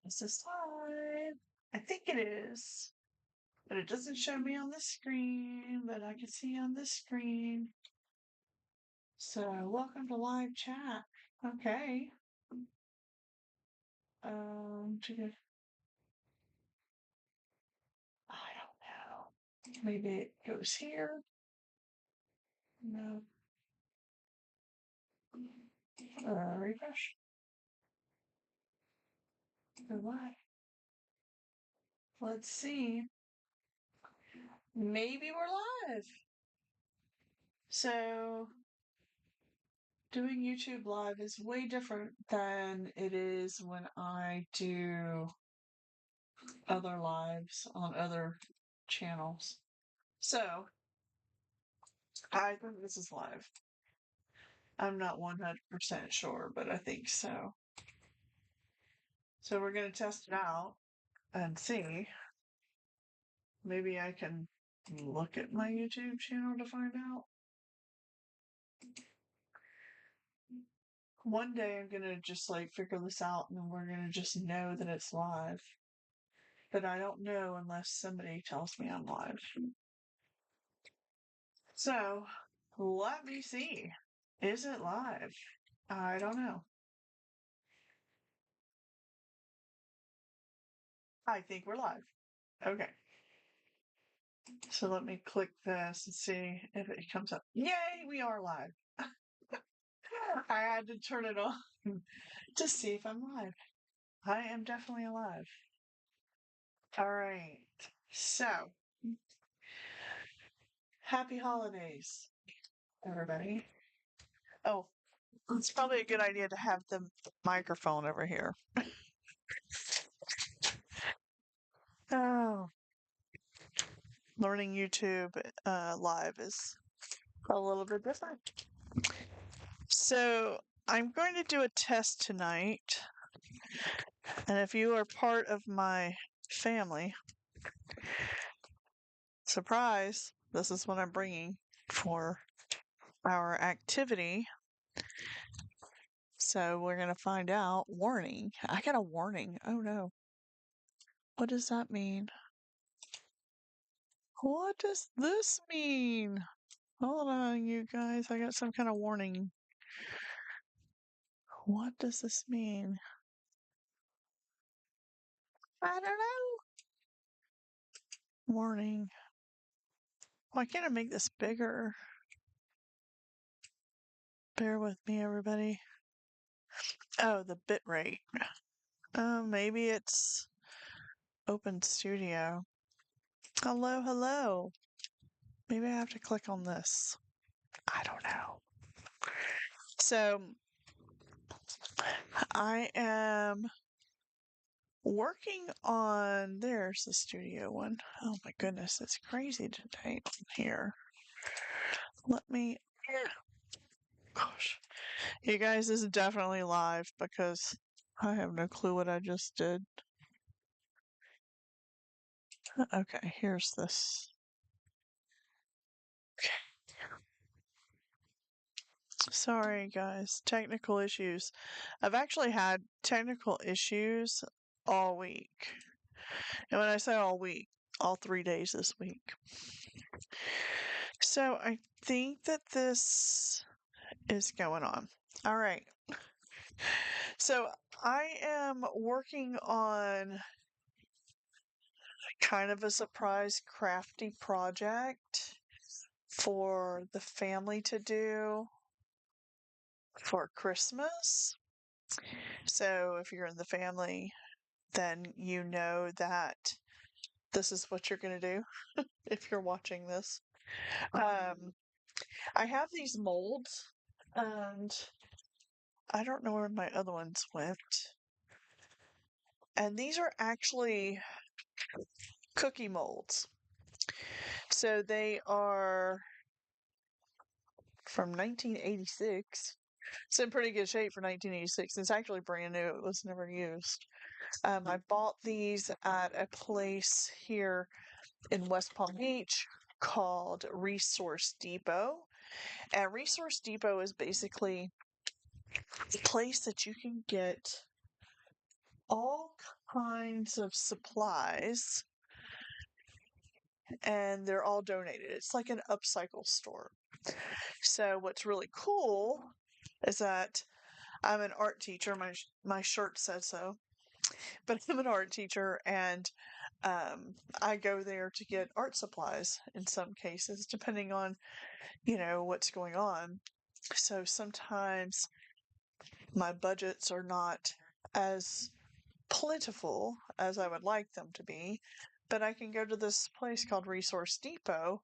Is this live? I think it is, but it doesn't show me on the screen, but I can see on the screen. So, welcome to live chat. Okay. To I don't know. Maybe it goes here. No. Refresh. Go live. Let's see. Maybe we're live. So, doing YouTube live is way different than it is when I do other lives on other channels. So, I think this is live. I'm not 100% sure, but I think so. So, we're going to test it out and see. Maybe I can look at my YouTube channel to find out. One day I'm going to just like figure this out and we're going to just know that it's live. But I don't know unless somebody tells me I'm live. So, let me see. Is it live? I don't know. I think we're live. Okay. So let me click this and see if it comes up. Yay, we are live. I had to turn it on to see if I'm live. I am definitely alive. All right. So, happy holidays, everybody. Oh, it's probably a good idea to have the microphone over here. Oh, learning YouTube live is a little bit different. So, I'm going to do a test tonight. And if you are part of my family, surprise, this is what I'm bringing for our activity. So we're going to find out. Warning. I got a warning. Oh no. What does that mean? What does this mean? Hold on, you guys. I got some kind of warning. What does this mean? I don't know. Warning. Why can't I make this bigger? Bear with me, everybody. Oh, the bit rate. Maybe it's Open Studio. Hello, hello. Maybe I have to click on this. I don't know. So, I am working on. There's the studio one. Oh my goodness, it's crazy today here. Let me. Gosh. You guys, this is definitely live because I have no clue what I just did. Okay, here's this. Okay. Sorry, guys. Technical issues. I've actually had technical issues all week. And when I say all week, all 3 days this week. So I think that this is going on. All right. So I am working on kind of a surprise crafty project for the family to do for Christmas. So if you're in the family, then you know that this is what you're going to do if you're watching this. I have these molds, and I don't know where my other ones went. And these are actually cookie molds. So they are from 1986. It's in pretty good shape for 1986. It's actually brand new. It was never used. I bought these at a place here in West Palm Beach called Resource Depot. And Resource Depot is basically a place that you can get all kinds of supplies, and they're all donated. It's like an upcycle store. So what's really cool is that I'm an art teacher. My shirt says so, but I'm an art teacher, and I go there to get art supplies in some cases, depending on what's going on. So sometimes my budgets are not as plentiful as I would like them to be, but I can go to this place called Resource Depot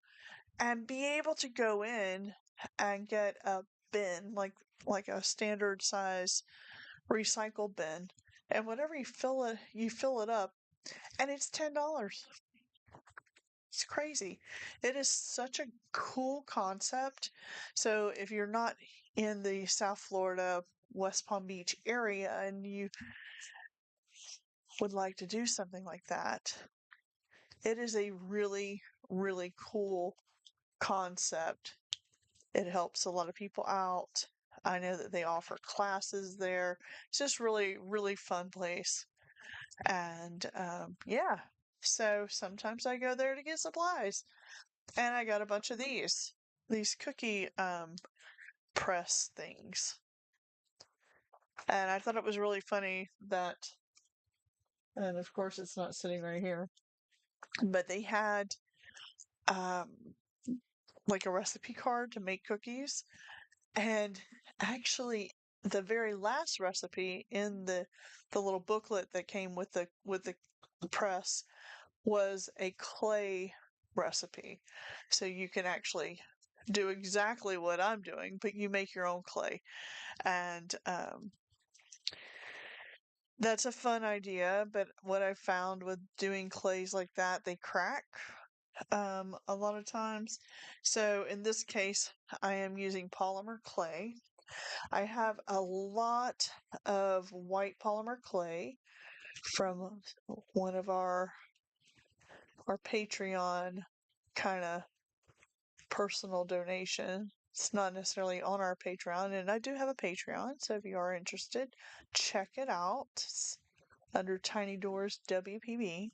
and be able to go in and get a bin, like a standard size recycle bin, and whatever you fill it up, and it's $10. It's crazy. It is such a cool concept. So if you're not in the South Florida, West Palm Beach area and you would like to do something like that, it is a really, really cool concept. It helps a lot of people out. I know that they offer classes there. It's just really, really fun place. And yeah, so sometimes I go there to get supplies. And I got a bunch of these cookie press things. And I thought it was really funny that, and of course it's not sitting right here, but they had um, like a recipe card to make cookies. And actually, the very last recipe in the little booklet that came with the press was a clay recipe. So you can actually do exactly what I'm doing, but you make your own clay. And that's a fun idea, but what I found with doing clays like that, they crack a lot of times. So in this case, I am using polymer clay. I have a lot of white polymer clay from one of our Patreon kind of personal donation. It's not necessarily on our Patreon, and I do have a Patreon, so if you are interested, check it out. It's under Tiny Doors WPB.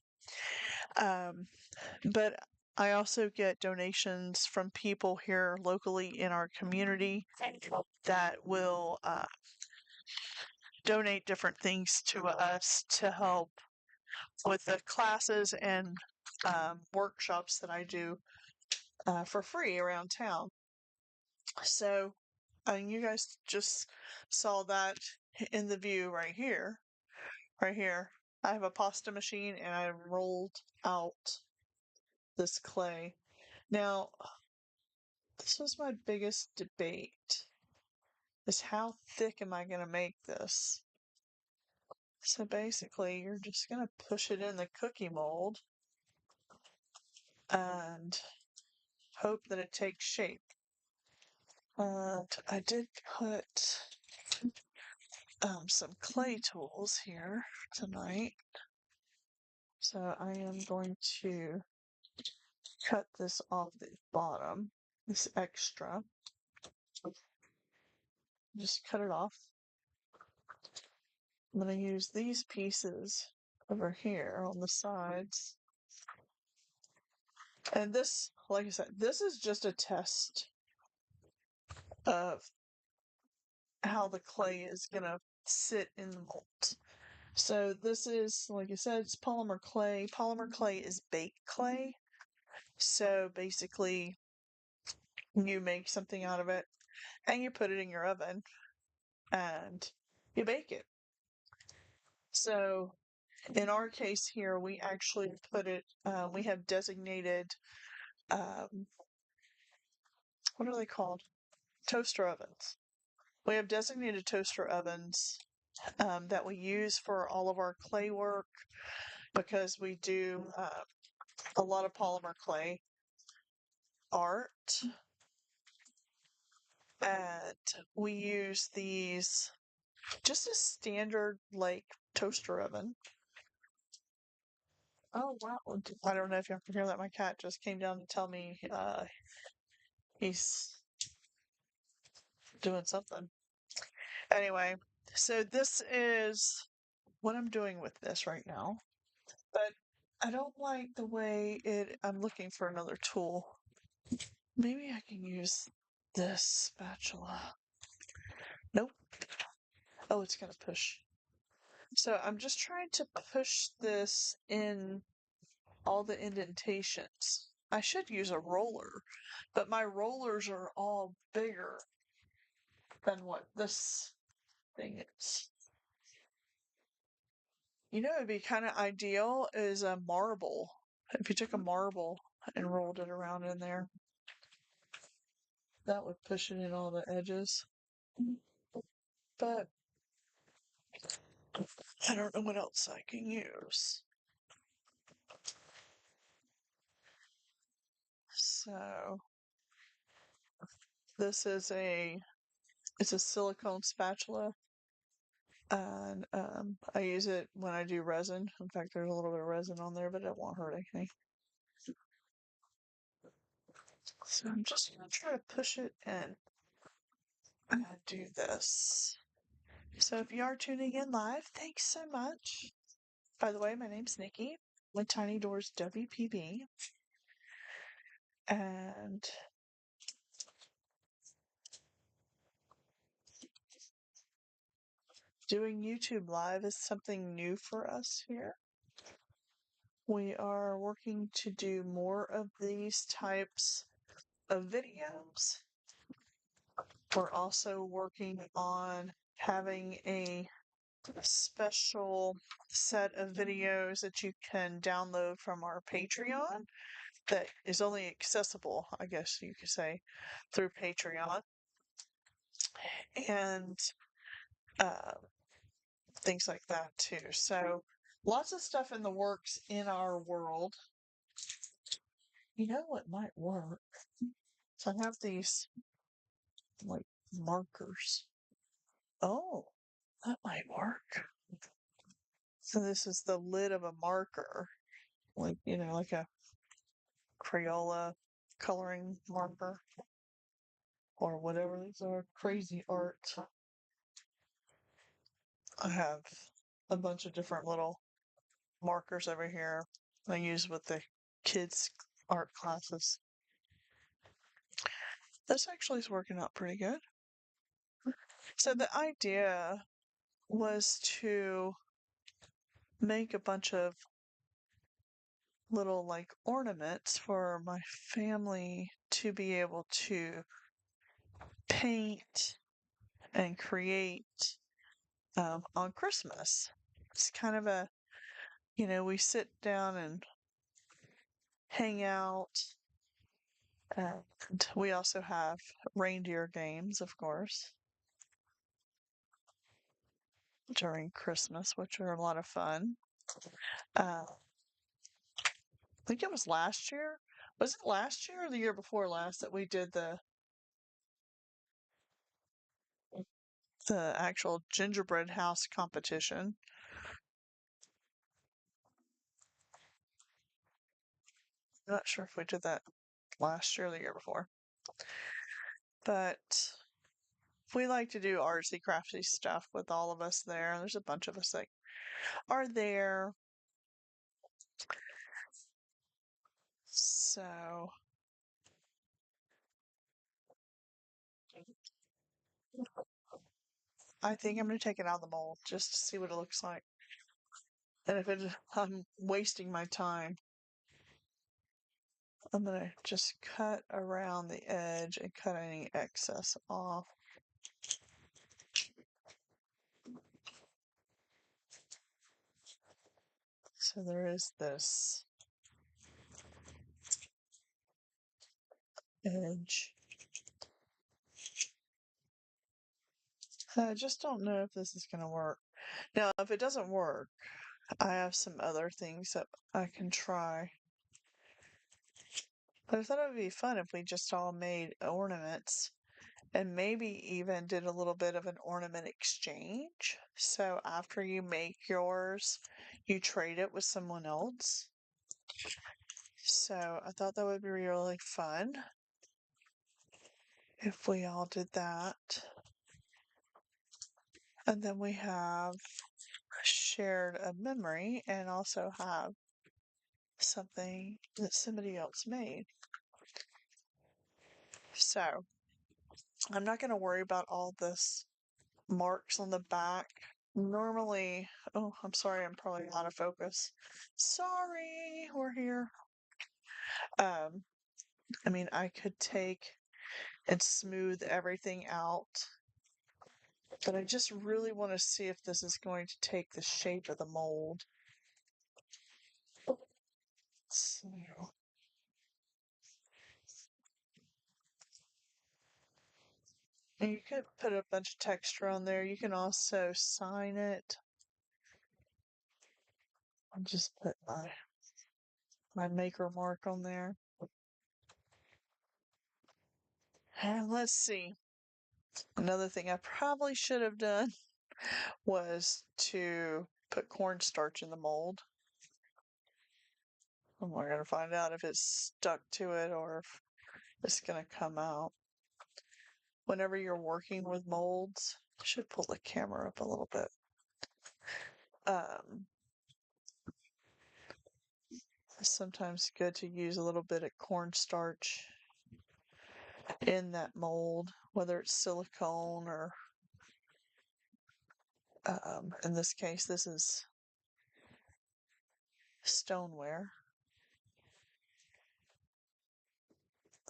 But I also get donations from people here locally in our community that will donate different things to us to help with the classes and workshops that I do for free around town. So, you guys just saw that in the view right here. Right here. I have a pasta machine and I rolled out this clay. Now, this was my biggest debate, is how thick am I going to make this? So basically, you're just going to push it in the cookie mold and hope that it takes shape. And I did put some clay tools here tonight. So I am going to cut this off the bottom, this extra. Just cut it off. I'm going to use these pieces over here on the sides. And this, like I said, this is just a test of how the clay is going to sit in the mold. So this is, like I said, it's polymer clay. Polymer clay is baked clay. So basically, you make something out of it and you put it in your oven and you bake it. So in our case here, we actually put it, we have designated, what are they called? Toaster ovens. We have designated toaster ovens that we use for all of our clay work because we do a lot of polymer clay art. And we use these just a standard like toaster oven. Oh wow. I don't know if you can hear that. My cat just came down to tell me he's doing something. Anyway, so this is what I'm doing with this right now, but I don't like the way I'm looking for another tool. Maybe I can use this spatula. Nope. Oh, it's gonna push. So I'm just trying to push this in all the indentations. I should use a roller, but my rollers are all bigger than what this thing is. You know, it'd be kind of ideal is a marble. If you took a marble and rolled it around in there, that would push it in all the edges. But I don't know what else I can use. So this is it's a silicone spatula, and I use it when I do resin. In fact, there's a little bit of resin on there, but it won't hurt anything. So I'm just gonna try to push it in and do this. So if you are tuning in live, thanks so much. By the way, my name's Nikki with Tiny Doors WPB, and doing YouTube Live is something new for us here. We are working to do more of these types of videos. We're also working on having a special set of videos that you can download from our Patreon that is only accessible, I guess you could say, through Patreon. And uh, things like that too. So lots of stuff in the works in our world. You know what might work? So I have these like markers. Oh, that might work. So this is the lid of a marker, like like a Crayola coloring marker or whatever these are. Crazy art. I have a bunch of different little markers over here I use with the kids' art classes. This actually is working out pretty good. So the idea was to make a bunch of little like ornaments for my family to be able to paint and create on Christmas. It's kind of we sit down and hang out. And we also have reindeer games, of course, during Christmas, which are a lot of fun. I think it was last year. Was it last year or the year before last that we did the actual gingerbread house competition? I'm not sure if we did that last year or the year before. But we like to do artsy crafty stuff with all of us there. There's a bunch of us that are there. So I think I'm going to take it out of the mold just to see what it looks like. And if I'm wasting my time, I'm going to just cut around the edge and cut any excess off. So there is this edge. I just don't know if this is going to work. Now, if it doesn't work, I have some other things that I can try. But I thought it would be fun if we just all made ornaments and maybe even did a little bit of an ornament exchange. So after you make yours, you trade it with someone else. So I thought that would be really fun if we all did that. And then we have shared a memory and also have something that somebody else made. So I'm not going to worry about all this marks on the back. Normally, oh, I'm sorry, I'm probably out of focus. Sorry, we're here. Um, I mean, I could take and smooth everything out, but I just really want to see if this is going to take the shape of the mold. So, and you could put a bunch of texture on there. You can also sign it. I'll just put my maker mark on there. And let's see. Another thing I probably should have done was to put cornstarch in the mold. We're going to find out if it's stuck to it or if it's going to come out. Whenever you're working with molds, I should pull the camera up a little bit. It's sometimes good to use a little bit of cornstarch in that mold, whether it's silicone or in this case, this is stoneware.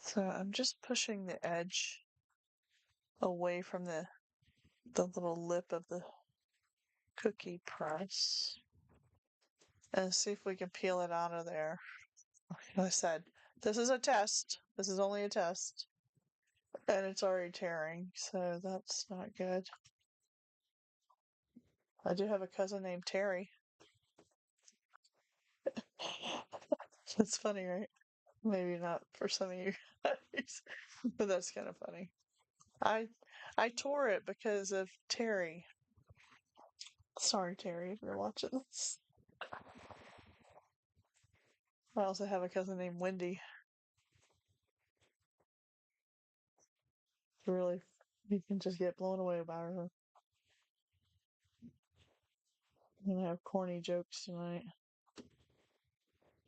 So I'm just pushing the edge away from the little lip of the cookie press and see if we can peel it out of there. Like I said, this is a test. This is only a test. And it's already tearing, so that's not good. I do have a cousin named Terry. That's funny, right? Maybe not for some of you guys, but that's kind of funny. I tore it because of Terry. Sorry, Terry, if you're watching this. I also have a cousin named Wendy. Really, you can just get blown away by her. I'm gonna have corny jokes tonight.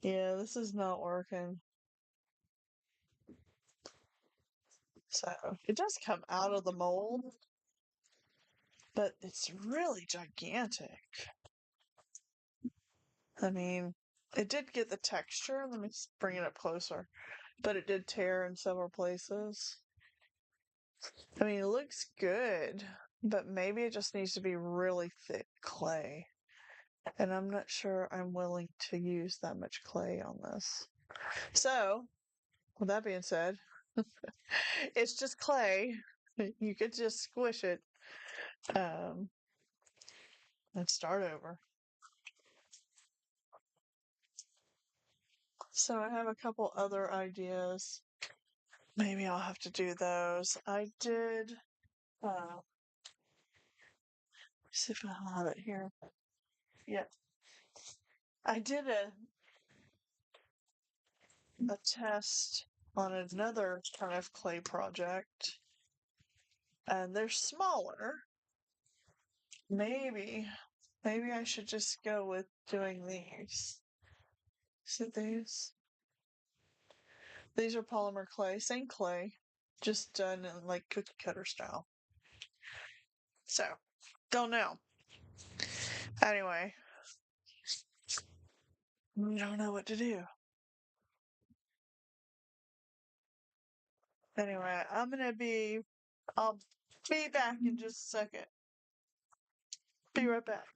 Yeah, this is not working. So it does come out of the mold, but it's really gigantic. I mean, it did get the texture. Let me bring it up closer. But it did tear in several places. I mean, it looks good, but maybe it just needs to be really thick clay. And I'm not sure I'm willing to use that much clay on this. So, with that being said, it's just clay. You could just squish it and start over. So I have a couple other ideas. Maybe I'll have to do those. I did, see if I have it here. Yeah. I did a test on another kind of clay project, and they're smaller. Maybe I should just go with doing these. See these? These are polymer clay, same clay, just done in like cookie cutter style. So, don't know. Anyway, we don't know what to do. Anyway, I'll be back in just a second. Be right back.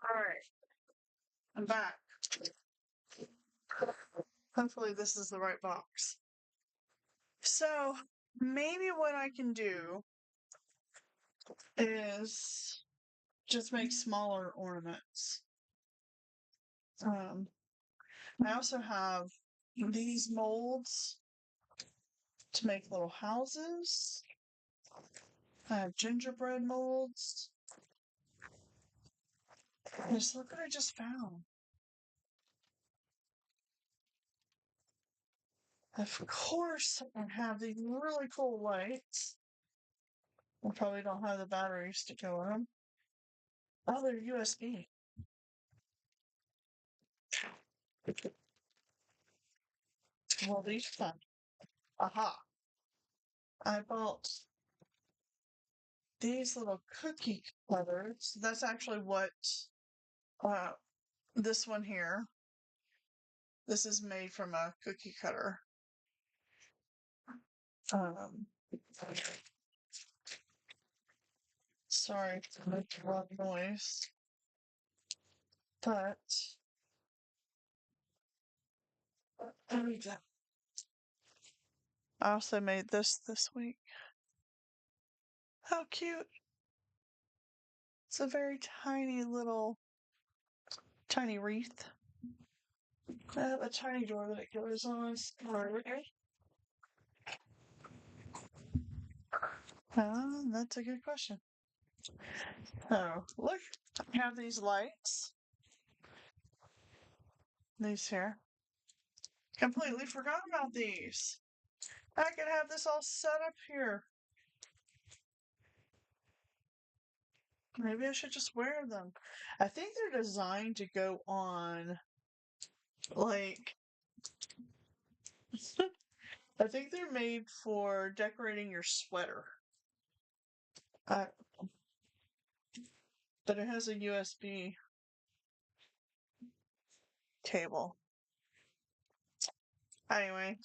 Alright, I'm back. Hopefully this is the right box. So, maybe what I can do is just make smaller ornaments. I also have these molds to make little houses. I have gingerbread molds. Just look what I just found. Of course, I have these really cool lights. I probably don't have the batteries to go in them. Oh, they're USB. Well, these are fun. Aha. I bought these little cookie cutters. That's actually what uh, this one here. This is made from a cookie cutter. Um, sorry for the loud noise, but I also made this week. How cute! It's a very tiny little tiny wreath. I have a tiny door that it goes on. That's a good question. Oh, look, I have these lights. These here. Completely forgot about these. I could have this all set up here. Maybe I should just wear them. I think they're designed to go on, like, I think they're made for decorating your sweater. But it has a USB cable. Anyway,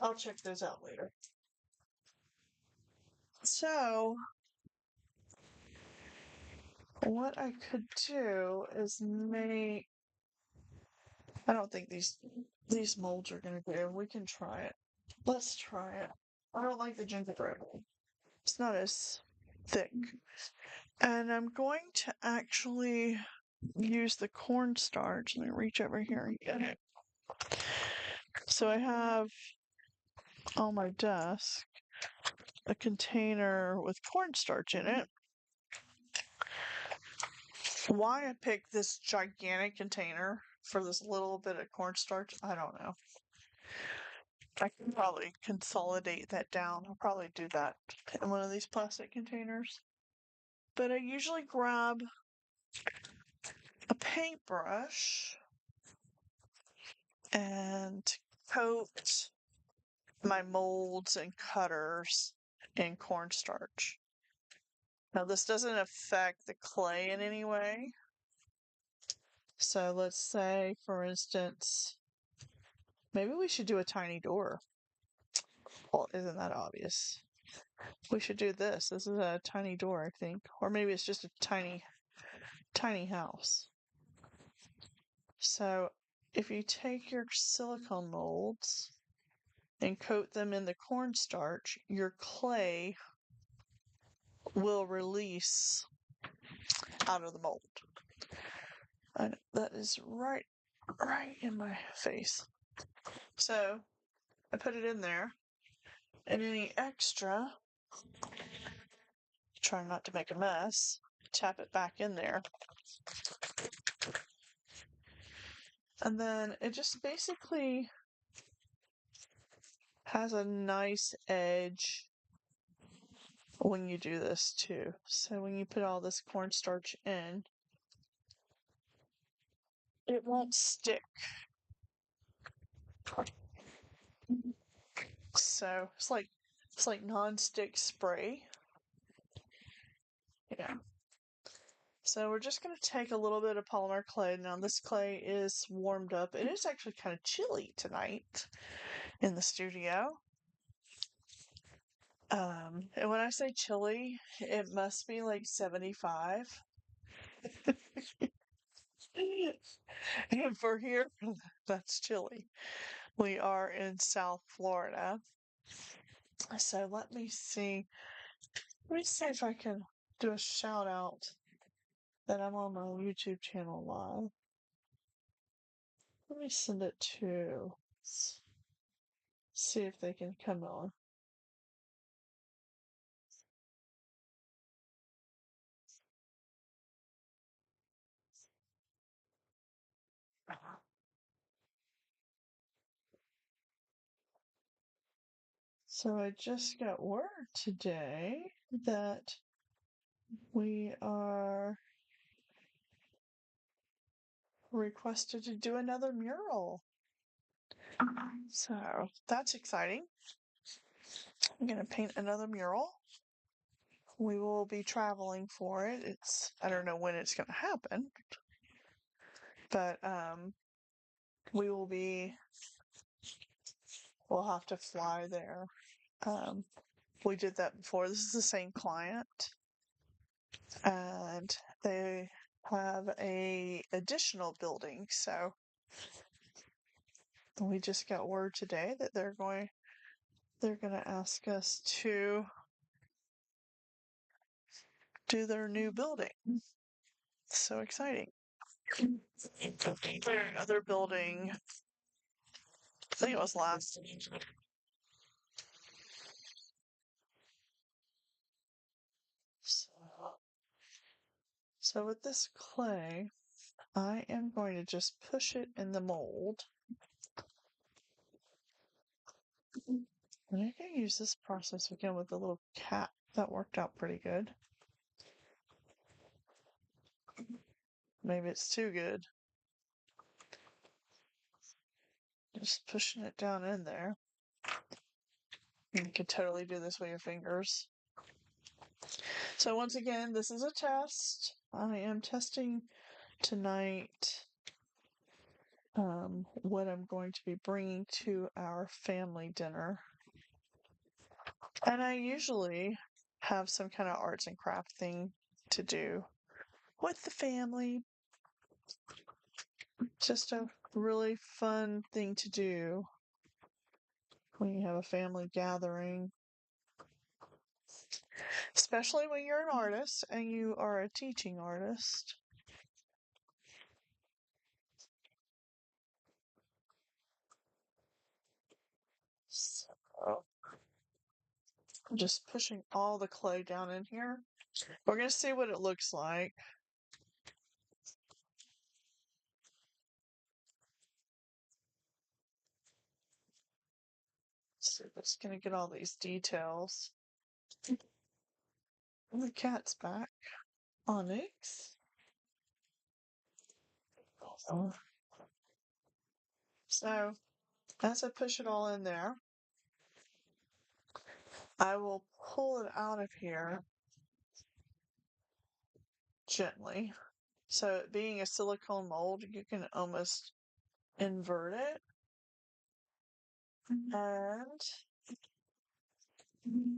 I'll check those out later. So, what I could do is make. I don't think these molds are gonna do. We can try it. Let's try it. I don't like the gingerbread. It's not as thick. And I'm going to actually use the cornstarch. Let me reach over here and get it. So I have on my desk a container with cornstarch in it. Why I picked this gigantic container for this little bit of cornstarch, I don't know. I can probably consolidate that down. I'll probably do that in one of these plastic containers. But I usually grab a paintbrush and coat my molds and cutters in cornstarch. Now, this doesn't affect the clay in any way. So let's say, for instance, maybe we should do a tiny door. Well, isn't that obvious? We should do this. This is a tiny door, I think. Or maybe it's just a tiny, tiny house. So if you take your silicone molds and coat them in the cornstarch, your clay will release out of the mold. And that is right in my face. So I put it in there, and any extra, try not to make a mess, tap it back in there. And then it just basically has a nice edge when you do this too. So when you put all this cornstarch in, it won't stick. So it's like non-stick spray. Yeah. So we're just going to take a little bit of polymer clay. Now this clay is warmed up. It is actually kind of chilly tonight in the studio. And when I say chilly, it must be like 75. And for here, that's chilly. We are in South Florida. So let me see. Let me see if I can do a shout out that I'm on my YouTube channel live. Let me send it to see if they can come on. So I just got word today that we are requested to do another mural. So that's exciting. I'm going to paint another mural. We will be traveling for it. I don't know when it's going to happen, but we'll have to fly there. We did that before. This is the same client, and they have a additional building. So we just got word today that they're going to ask us to do their new building. So exciting. Other building, I think it was last. So with this clay, I am going to just push it in the mold. And I can use this process again with the little cat. That worked out pretty good. Maybe it's too good. Just pushing it down in there. You could totally do this with your fingers. So once again, this is a test. I am testing tonight what I'm going to be bringing to our family dinner. And I usually have some kind of arts and craft thing to do with the family. Just a really fun thing to do when you have a family gathering. Especially when you're an artist and you are a teaching artist. So, I'm just pushing all the clay down in here. We're going to see what it looks like. So just going to get all these details. The cat's back. Onyx. So, as I push it all in there, I will pull it out of here gently. So, being a silicone mold, you can almost invert it. And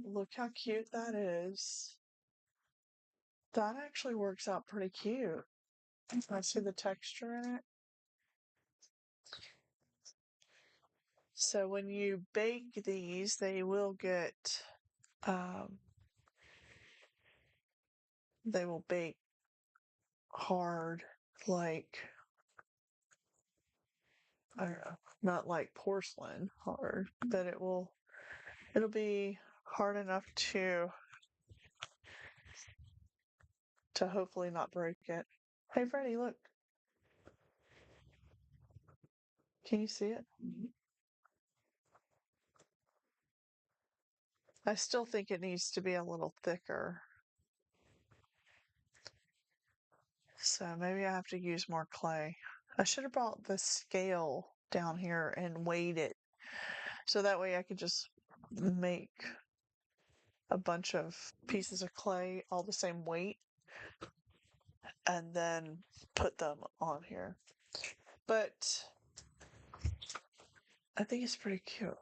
look how cute that is. That actually works out pretty cute. I see the texture in it. So when you bake these, they will bake hard, like, I don't know, not like porcelain hard, but it'll be hard enough to hopefully not break it. Hey Freddie, look. Can you see it? I still think it needs to be a little thicker. So maybe I have to use more clay. I should have brought the scale down here and weighed it. So that way I could just make a bunch of pieces of clay all the same weight and then put them on here. But I think it's pretty cute.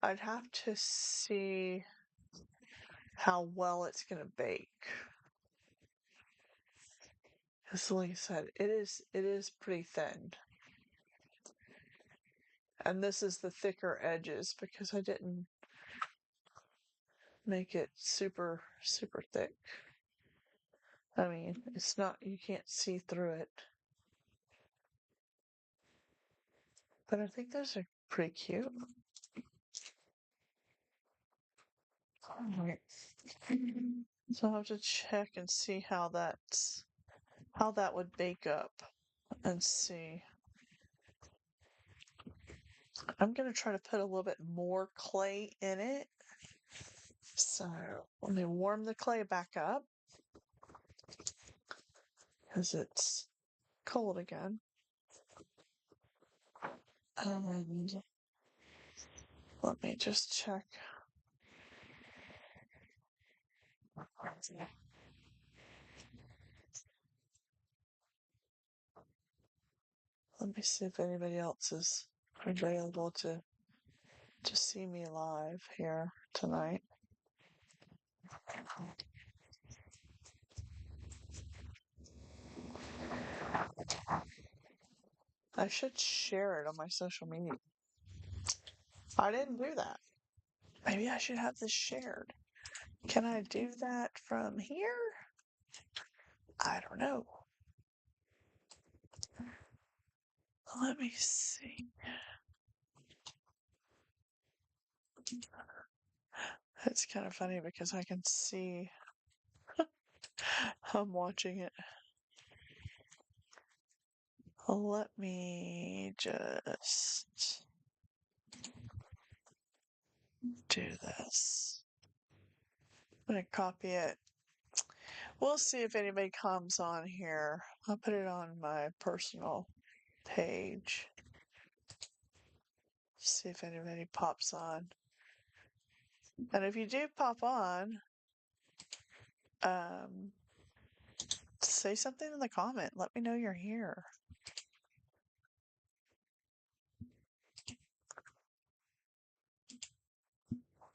I'd have to see how well it's going to bake. Because like I said, it is pretty thin. And this is the thicker edges because I didn't make it super, super thick. I mean, it's not, you can't see through it. But I think those are pretty cute. Alright. So I'll have to check and see how that would bake up and see. I'm gonna try to put a little bit more clay in it. So let me warm the clay back up because it's cold again. And let me just check. Let me see if anybody else is available to see me live here tonight. I should share it on my social media. I didn't do that. Maybe I should have this shared. Can I do that from here? I don't know. Let me see. It's kind of funny because I can see I'm watching it. Let me just do this. I'm going to copy it. We'll see if anybody comes on here. I'll put it on my personal page. See if anybody pops on. And if you do pop on, say something in the comment. Let me know you're here.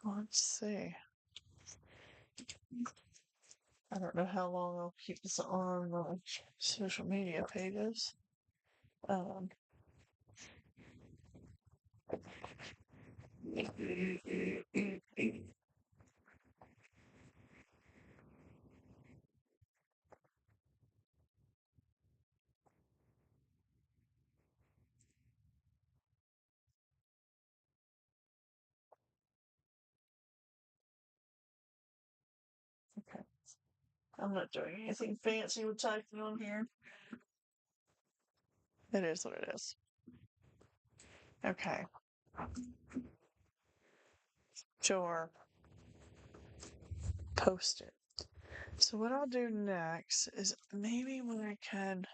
Let's see. I don't know how long I'll keep this on my social media pages. Okay. I'm not doing anything fancy with typing on here. It is what it is. Okay. Sure. Post it. So what I'll do next is maybe when I can,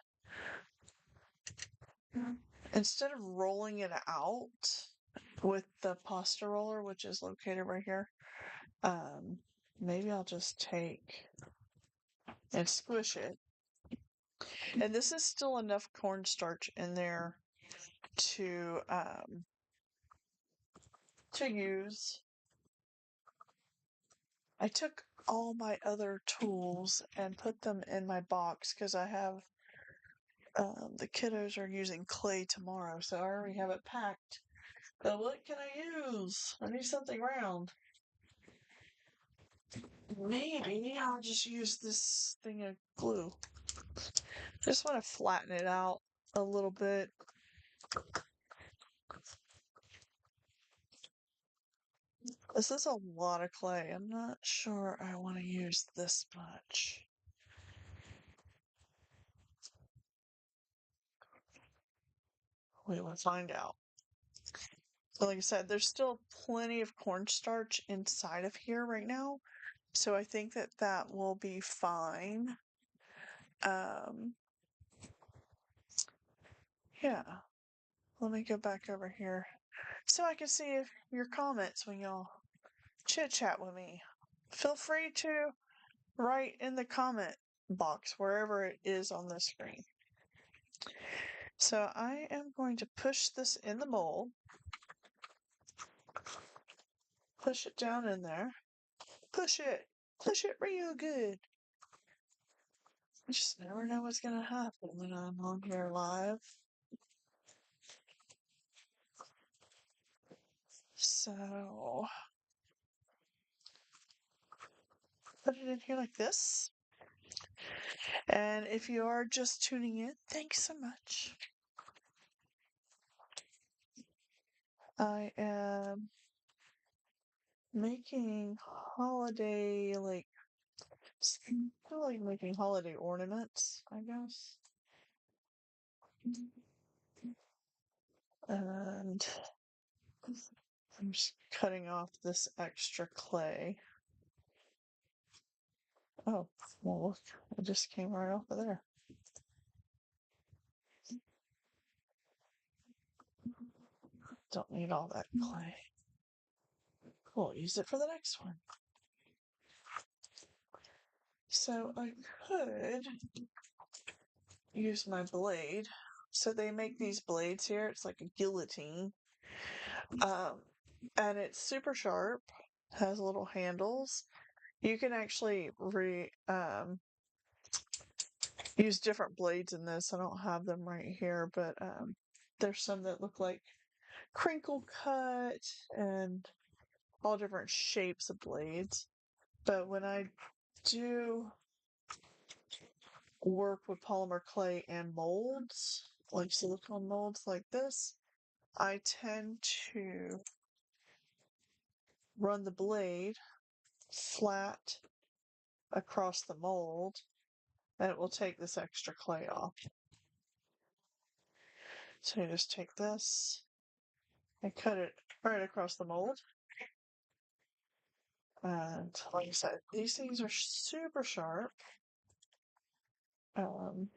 instead of rolling it out with the pasta roller, which is located right here, maybe I'll just take and squish it. And this is still enough cornstarch in there to use. I took all my other tools and put them in my box because I have the kiddos are using clay tomorrow, so I already have it packed. But what can I use? I need something round. Maybe I'll just use this thing of glue. Just want to flatten it out a little bit. This is a lot of clay. I'm not sure I want to use this much. We will find out. So like I said, there's still plenty of cornstarch inside of here right now. So I think that will be fine. Yeah. Let me go back over here so I can see if your comments when y'all chit chat with me. Feel free to write in the comment box wherever it is on the screen. So I am going to push this in the mold. push it down in there. Push it. Push it real good. I just never know what's gonna happen when I'm on here live. So put it in here like this. And if you are just tuning in, thanks so much. I am making holiday, making holiday ornaments, I guess. And I'm just cutting off this extra clay. Oh, well, look, it just came right off of there. Don't need all that clay. We'll use it for the next one. So I could use my blade. So they make these blades here. It's like a guillotine. And it's super sharp. Has little handles. You can actually use different blades in this. I don't have them right here, but there's some that look like crinkle cut and all different shapes of blades. But when I do work with polymer clay and molds, like silicone molds like this, I tend to run the blade flat across the mold, and it will take this extra clay off. So you just take this and cut it right across the mold. And like I said, these things are super sharp. And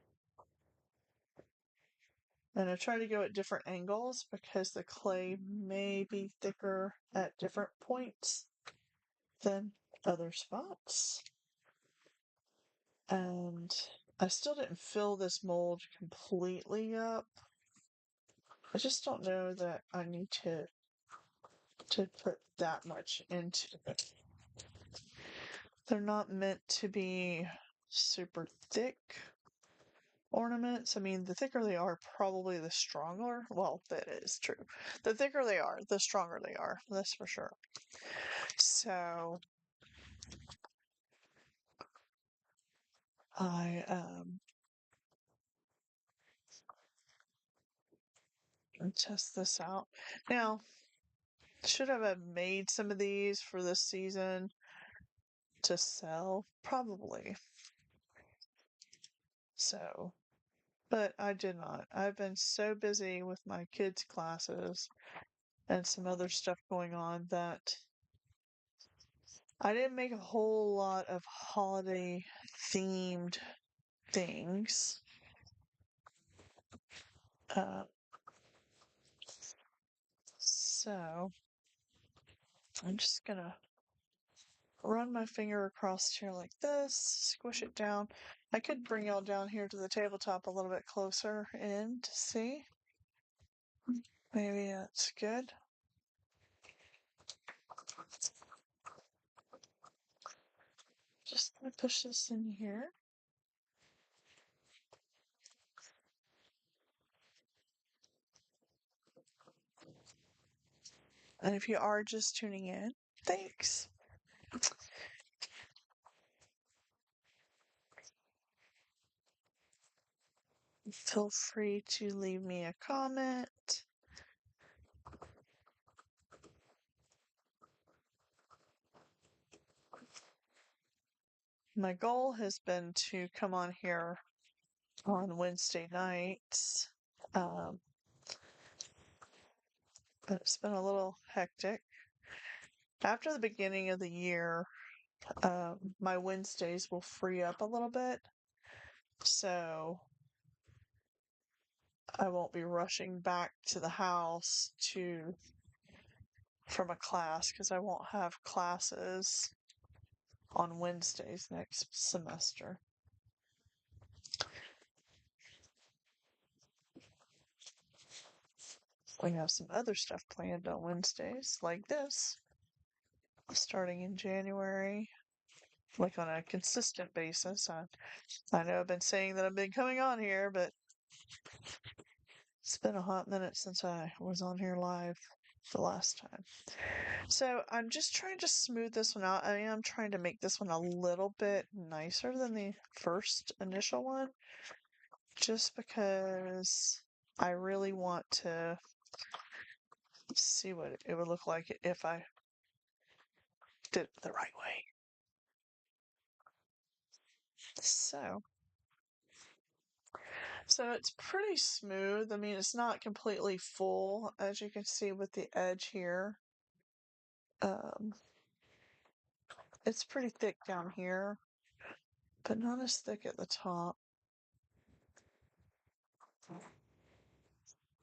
I try to go at different angles because the clay may be thicker at different points than other spots. And I still didn't fill this mold completely up. I just don't know that I need to put that much into it. They're not meant to be super thick ornaments. I mean, the thicker they are, probably the stronger. Well, that is true. The thicker they are, the stronger they are. That's for sure. So I test this out. Now, should I have made some of these for this season to sell? Probably. So, but I did not. I've been so busy with my kids' classes and some other stuff going on that I didn't make a whole lot of holiday themed things. Uh, so I'm just gonna run my finger across here like this, squish it down. I could bring y'all down here to the tabletop a little bit closer in to see. Maybe that's good. Just gonna push this in here. And if you are just tuning in, thanks. Feel free to leave me a comment. My goal has been to come on here on Wednesday nights, but it's been a little hectic. After the beginning of the year, my Wednesdays will free up a little bit, so I won't be rushing back to the house from a class because I won't have classes on Wednesdays next semester. We have some other stuff planned on Wednesdays, like this. starting in January, like on a consistent basis. I know I've been saying that I've been coming on here, but it's been a hot minute since I was on here live the last time. So I'm just trying to smooth this one out. I am trying to make this one a little bit nicer than the first initial one, just because I really want to see what it would look like if I did it the right way. So it's pretty smooth. I mean, it's not completely full, as you can see with the edge here. Um, it's pretty thick down here, but not as thick at the top.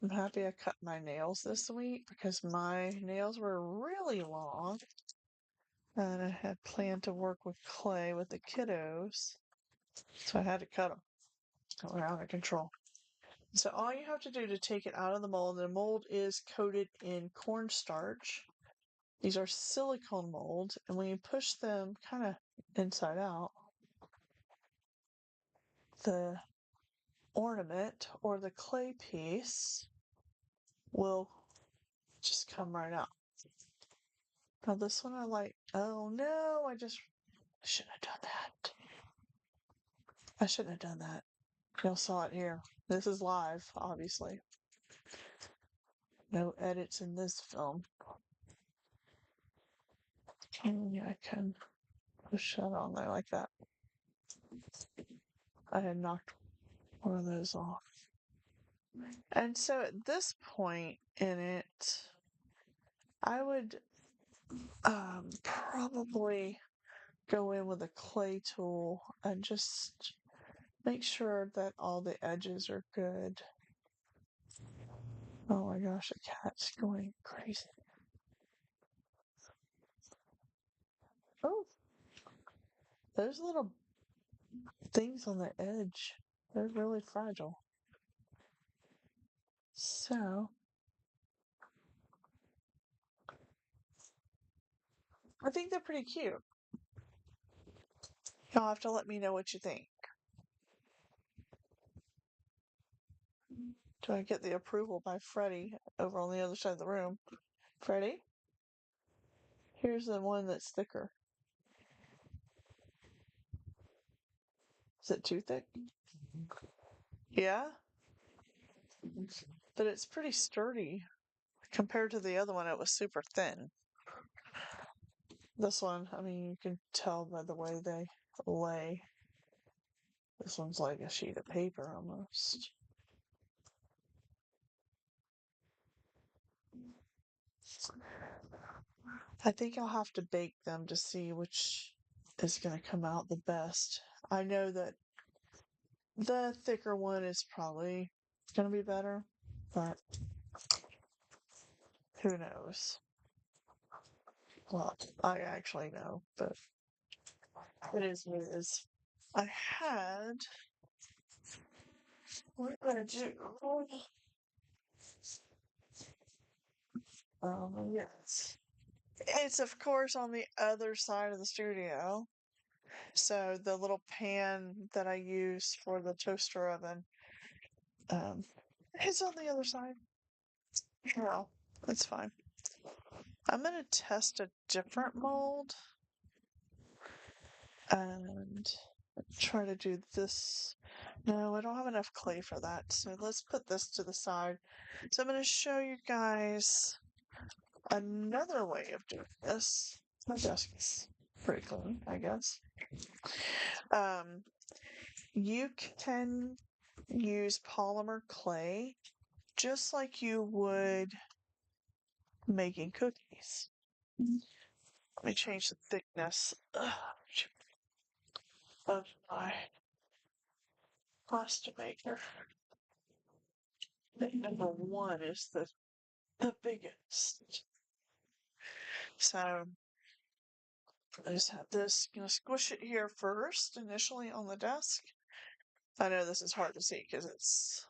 I'm happy I cut my nails this week because my nails were really long. And I had planned to work with clay with the kiddos. So I had to cut them. They were out of control. So all you have to do to take it out of the mold is coated in cornstarch. These are silicone molds, and when you push them kind of inside out, the ornament or the clay piece will just come right out. Now this one I like, oh no, I shouldn't have done that. I shouldn't have done that. Y'all saw it here. This is live, obviously. No edits in this film. Yeah, I can push that on there like that. I had knocked one of those off. And so at this point in it, I would probably go in with a clay tool and just make sure that all the edges are good. Oh my gosh, the cat's going crazy. Oh, those little things on the edge, they're really fragile. So, I think they're pretty cute. You'll have to let me know what you think. Do I get the approval by Freddie over on the other side of the room? Freddie? Here's the one that's thicker. Is it too thick? Yeah? But it's pretty sturdy. Compared to the other one, it was super thin. This one, I mean, you can tell by the way they lay. This one's like a sheet of paper almost. I think I'll have to bake them to see which is going to come out the best. I know that the thicker one is probably going to be better, but who knows? Well, I actually know, but it is what it is. I had. What did I do? Yes. It's, of course, on the other side of the studio. So the little pan that I use for the toaster oven, um, it's on the other side. Well, that's fine. I'm gonna test a different mold and try to do this. No, I don't have enough clay for that, so let's put this to the side. So I'm gonna show you guys another way of doing this. My desk is pretty clean, I guess. You can use polymer clay just like you would making cookies. Let me change the thickness of my pasta maker. I think number one is the biggest. So I just have this, gonna squish it here first, initially on the desk. I know this is hard to see because it's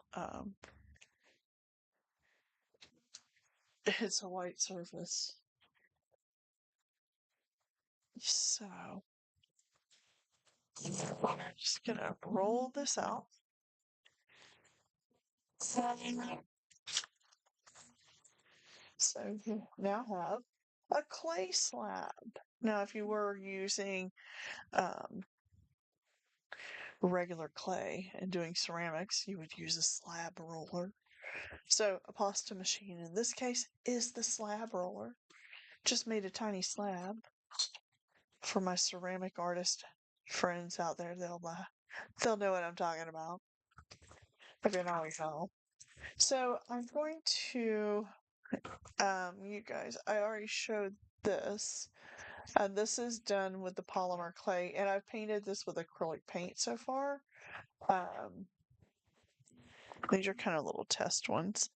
a white surface. So, I'm just gonna roll this out. So you now have a clay slab. Now, if you were using um, regular clay and doing ceramics, you would use a slab roller. So a pasta machine in this case is the slab roller. Just made a tiny slab for my ceramic artist friends out there. They'll know what I'm talking about. If you know, you know. So I'm going to you guys, I already showed this. This is done with the polymer clay, and I've painted this with acrylic paint so far. Um, these are kind of little test ones.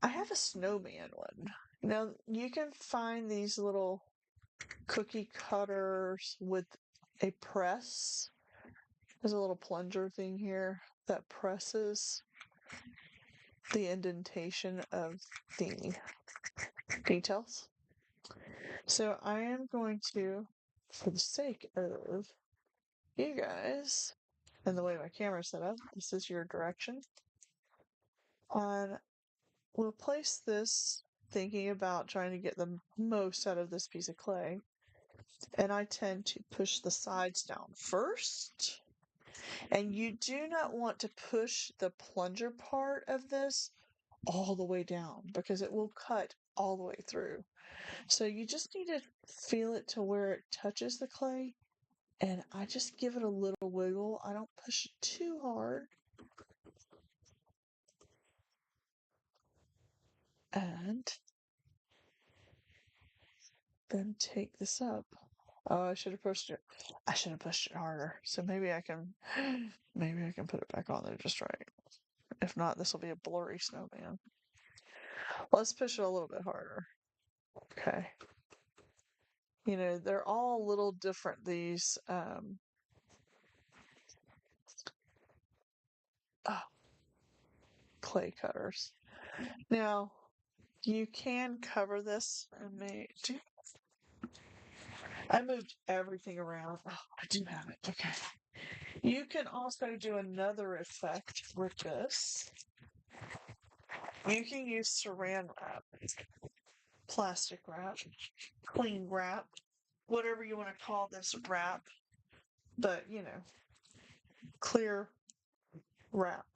I have a snowman one. Now, you can find these little cookie cutters with a press. There's a little plunger thing here that presses the indentation of the details. So I am going to, for the sake of you guys and the way my camera's set up, this is your direction. And we'll place this thinking about trying to get the most out of this piece of clay. And I tend to push the sides down first. And you do not want to push the plunger part of this all the way down because it will cut all the way through. So you just need to feel it to where it touches the clay. And I just give it a little wiggle. I don't push it too hard. And then take this up. Oh, I should have pushed it. I should have pushed it harder. So maybe I can put it back on there just right. If not, this will be a blurry snowman. Let's push it a little bit harder. Okay. You know, they're all a little different, these clay cutters. Now, you can cover this and I moved everything around. Oh, I do have it. Okay. You can also do another effect with this. You can use saran wrap, plastic wrap, cling wrap, whatever you want to call this wrap, but you know, clear wrap.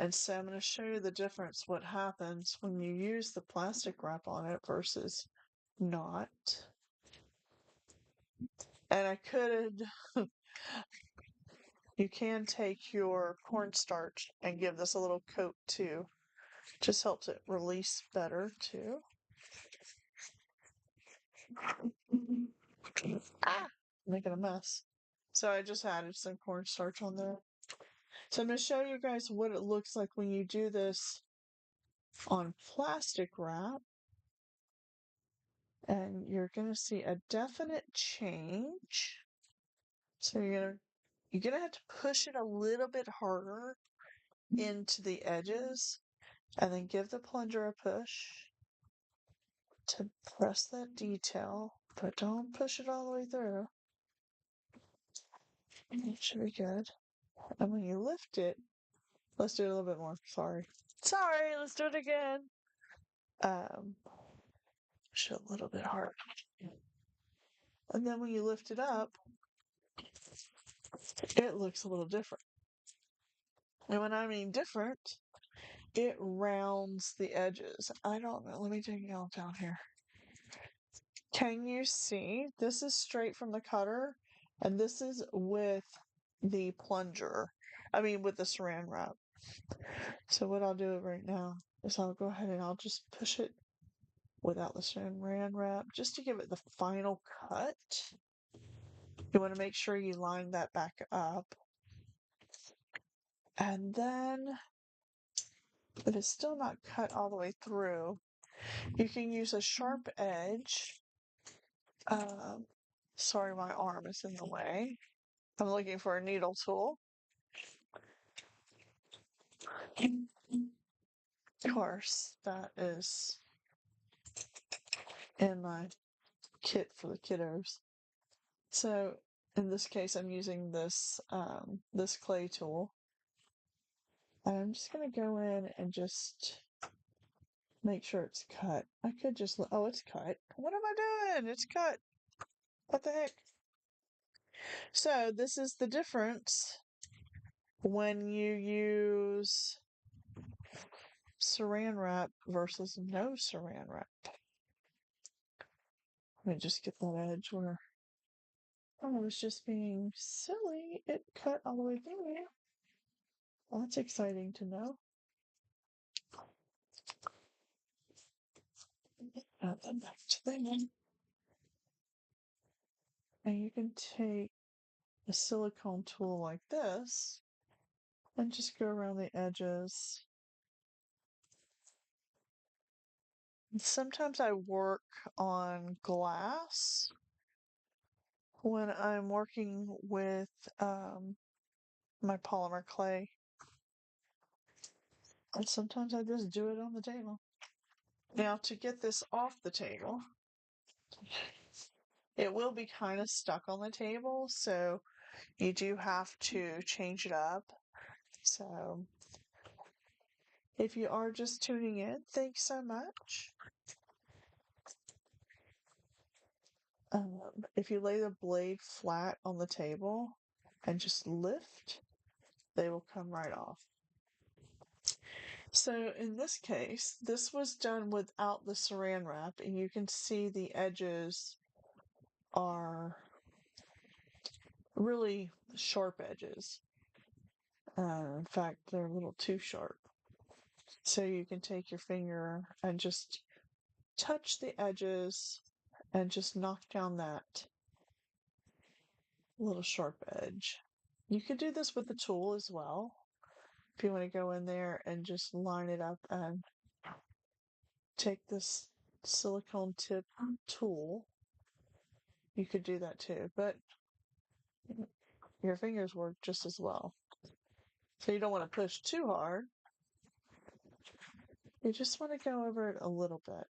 And so I'm going to show you the difference, what happens when you use the plastic wrap on it versus not. And I could, you can take your cornstarch and give this a little coat too. Just helps it release better too. Ah, making a mess. So I just added some cornstarch on there. So I'm going to show you guys what it looks like when you do this on plastic wrap. And you're going to see a definite change. So you're gonna have to push it a little bit harder into the edges and then give the plunger a push to press that detail, but don't push it all the way through. It should be good. And when you lift it, let's do it a little bit more. Sorry, let's do it again. Push it a little bit harder. And then when you lift it up, it looks a little different. And when I mean different, it rounds the edges. I don't know. Let me take y'all down here. Can you see? This is straight from the cutter, and this is with the plunger. I mean, with the saran wrap. So what I'll do right now is I'll go ahead and I'll just push it without the saran wrap just to give it the final cut. You want to make sure you line that back up. And then, if it's still not cut all the way through, you can use a sharp edge. Sorry, my arm is in the way. I'm looking for a needle tool. Of course, that is in my kit for the kiddos. So in this case, I'm using this this clay tool. And I'm just going to go in and just make sure it's cut. I could just, oh, it's cut. What am I doing? It's cut. What the heck? So this is the difference when you use saran wrap versus no saran wrap. Let me just get that edge where I was just being silly. It cut all the way through. Well, that's exciting to know. Add that back to there. And you can take a silicone tool like this and just go around the edges. Sometimes I work on glass when I'm working with my polymer clay. And sometimes I just do it on the table. Now, to get this off the table, it will be kind of stuck on the table, so you do have to change it up. So, if you are just tuning in, thanks so much. If you lay the blade flat on the table and just lift, they will come right off. So in this case, this was done without the saran wrap, and you can see the edges are really sharp edges. In fact, they're a little too sharp. So you can take your finger and just touch the edges and just knock down that little sharp edge. You could do this with the tool as well. If you want to go in there and just line it up and take this silicone tip tool, you could do that too, but your fingers work just as well. So you don't want to push too hard. You just want to go over it a little bit.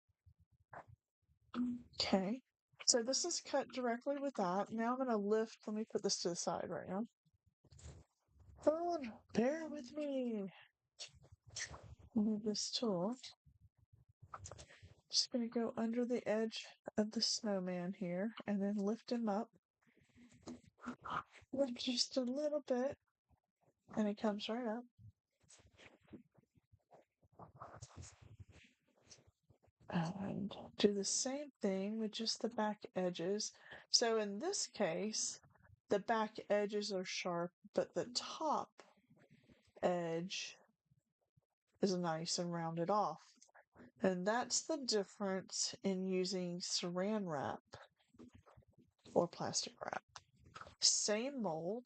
Okay. So this is cut directly with that. Now I'm going to lift. Let me put this to the side right now. Oh, bear with me. Move this tool. Just going to go under the edge of the snowman here and then lift him up. Lift just a little bit and it comes right up. And do the same thing with just the back edges. So in this case, the back edges are sharp, but the top edge is nice and rounded off. And that's the difference in using saran wrap or plastic wrap. Same mold.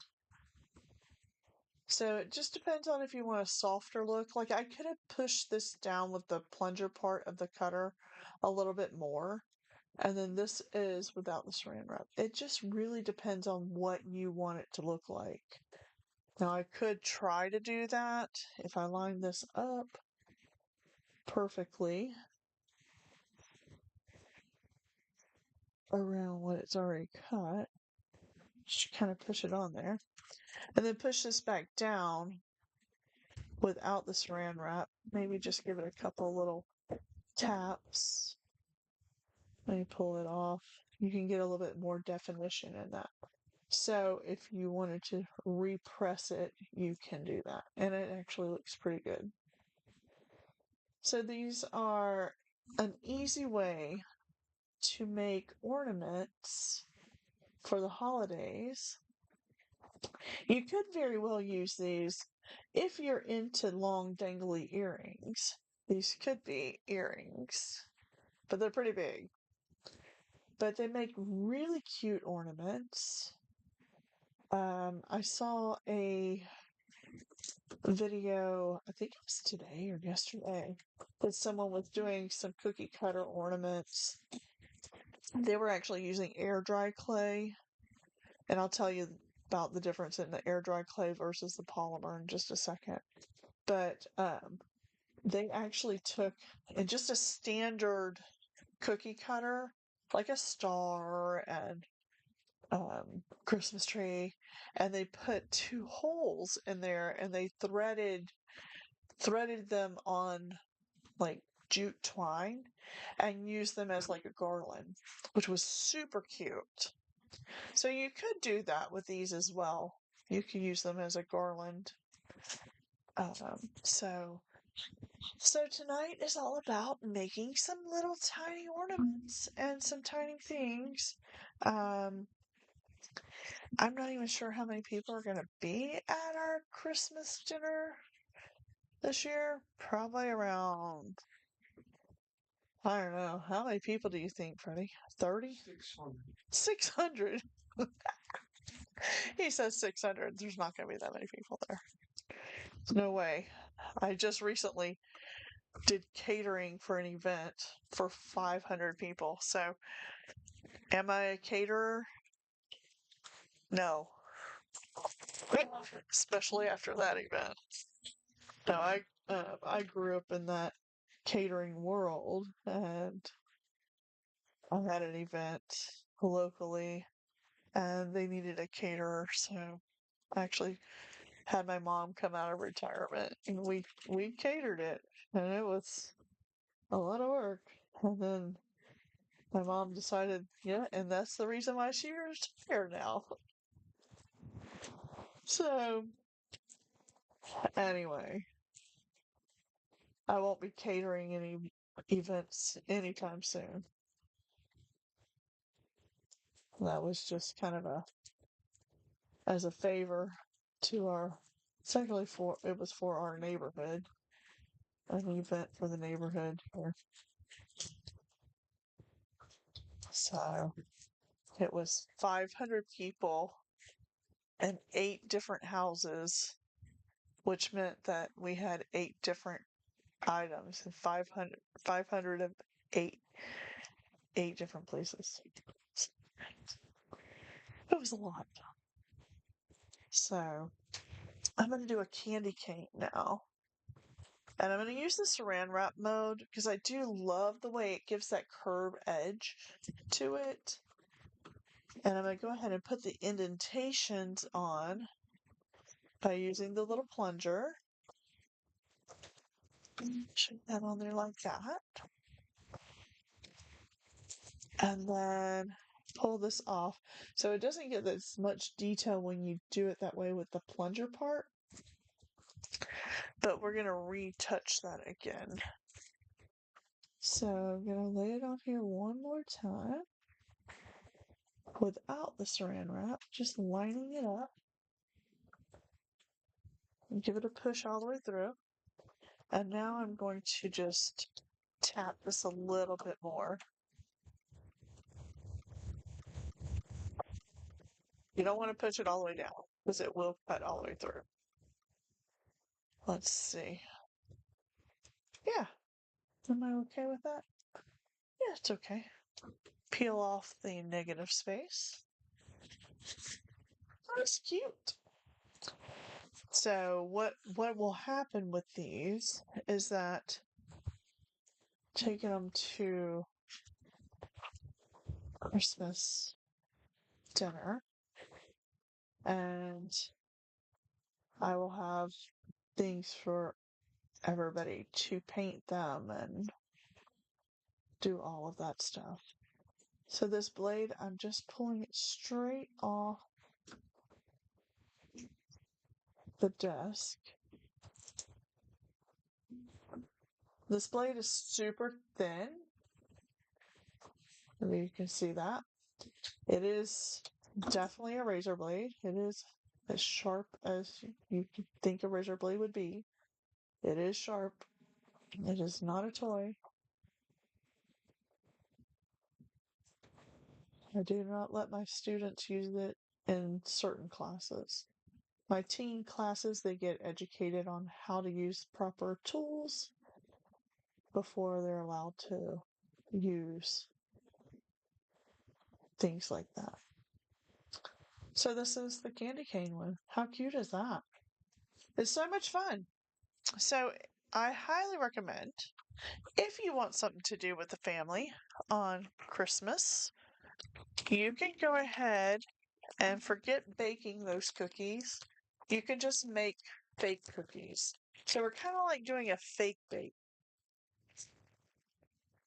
So it just depends on if you want a softer look. Like I could have pushed this down with the plunger part of the cutter a little bit more. And then this is without the saran wrap. It just really depends on what you want it to look like. Now I could try to do that if I line this up perfectly around what it's already cut. Just kind of push it on there. And then push this back down without the saran wrap. Maybe just give it a couple little taps. Let me pull it off. You can get a little bit more definition in that. So if you wanted to repress it, you can do that. And it actually looks pretty good. So these are an easy way to make ornaments for the holidays. You could very well use these if you're into long dangly earrings. These could be earrings, but they're pretty big. But they make really cute ornaments. I saw a video, I think it was today or yesterday, that someone was doing some cookie cutter ornaments. They were actually using air dry clay, and I'll tell you about the difference in the air dry clay versus the polymer in just a second. But they actually took, in just a standard cookie cutter, like a star and Christmas tree, and they put two holes in there, and they threaded them on like jute twine and used them as like a garland, which was super cute. So you could do that with these as well. You could use them as a garland. So tonight is all about making some little tiny ornaments and some tiny things. Um, I'm not even sure how many people are going to be at our Christmas dinner this year. Probably around, I don't know. How many people do you think, Freddie? 30? 600. 600. He says 600. There's not going to be that many people there. No way. I just recently did catering for an event for 500 people. So, am I a caterer? No. Especially after that event. No, I grew up in that catering world, and I had an event locally, and they needed a caterer, so I actually had my mom come out of retirement, and we catered it, and it was a lot of work. And then my mom decided, yeah, and that's the reason why she's retired now. So anyway, I won't be catering any events anytime soon. That was just kind of as a favor to our, secondly it was for our neighborhood, an event for the neighborhood here. So it was 500 people and 8 different houses, which meant that we had 8 different items and 500 of 8 different places. It was a lot. So I'm going to do a candy cane now. And I'm going to use the saran wrap mode because I do love the way it gives that curved edge to it. And I'm going to go ahead and put the indentations on by using the little plunger. Shoot that on there like that. And then pull this off. So it doesn't get as much detail when you do it that way with the plunger part. But we're going to retouch that again. So I'm going to lay it on here one more time without the saran wrap, just lining it up. And give it a push all the way through. And now I'm going to just tap this a little bit more. You don't want to push it all the way down because it will cut all the way through. Let's see. Yeah. Am I okay with that? Yeah, it's okay. Peel off the negative space. That's cute. So what will happen with these is that taking them to Christmas dinner, and I will have things for everybody to paint them and do all of that stuff. So this blade, I'm just pulling it straight off the desk. This blade is super thin. Maybe you can see that. It is definitely a razor blade. It is as sharp as you think a razor blade would be. It is sharp. It is not a toy. I do not let my students use it in certain classes. My teen classes, they get educated on how to use proper tools before they're allowed to use things like that. So this is the candy cane one. How cute is that? It's so much fun. So I highly recommend if you want something to do with the family on Christmas, you can go ahead and forget baking those cookies. You can just make fake cookies. So we're kind of like doing a fake bake.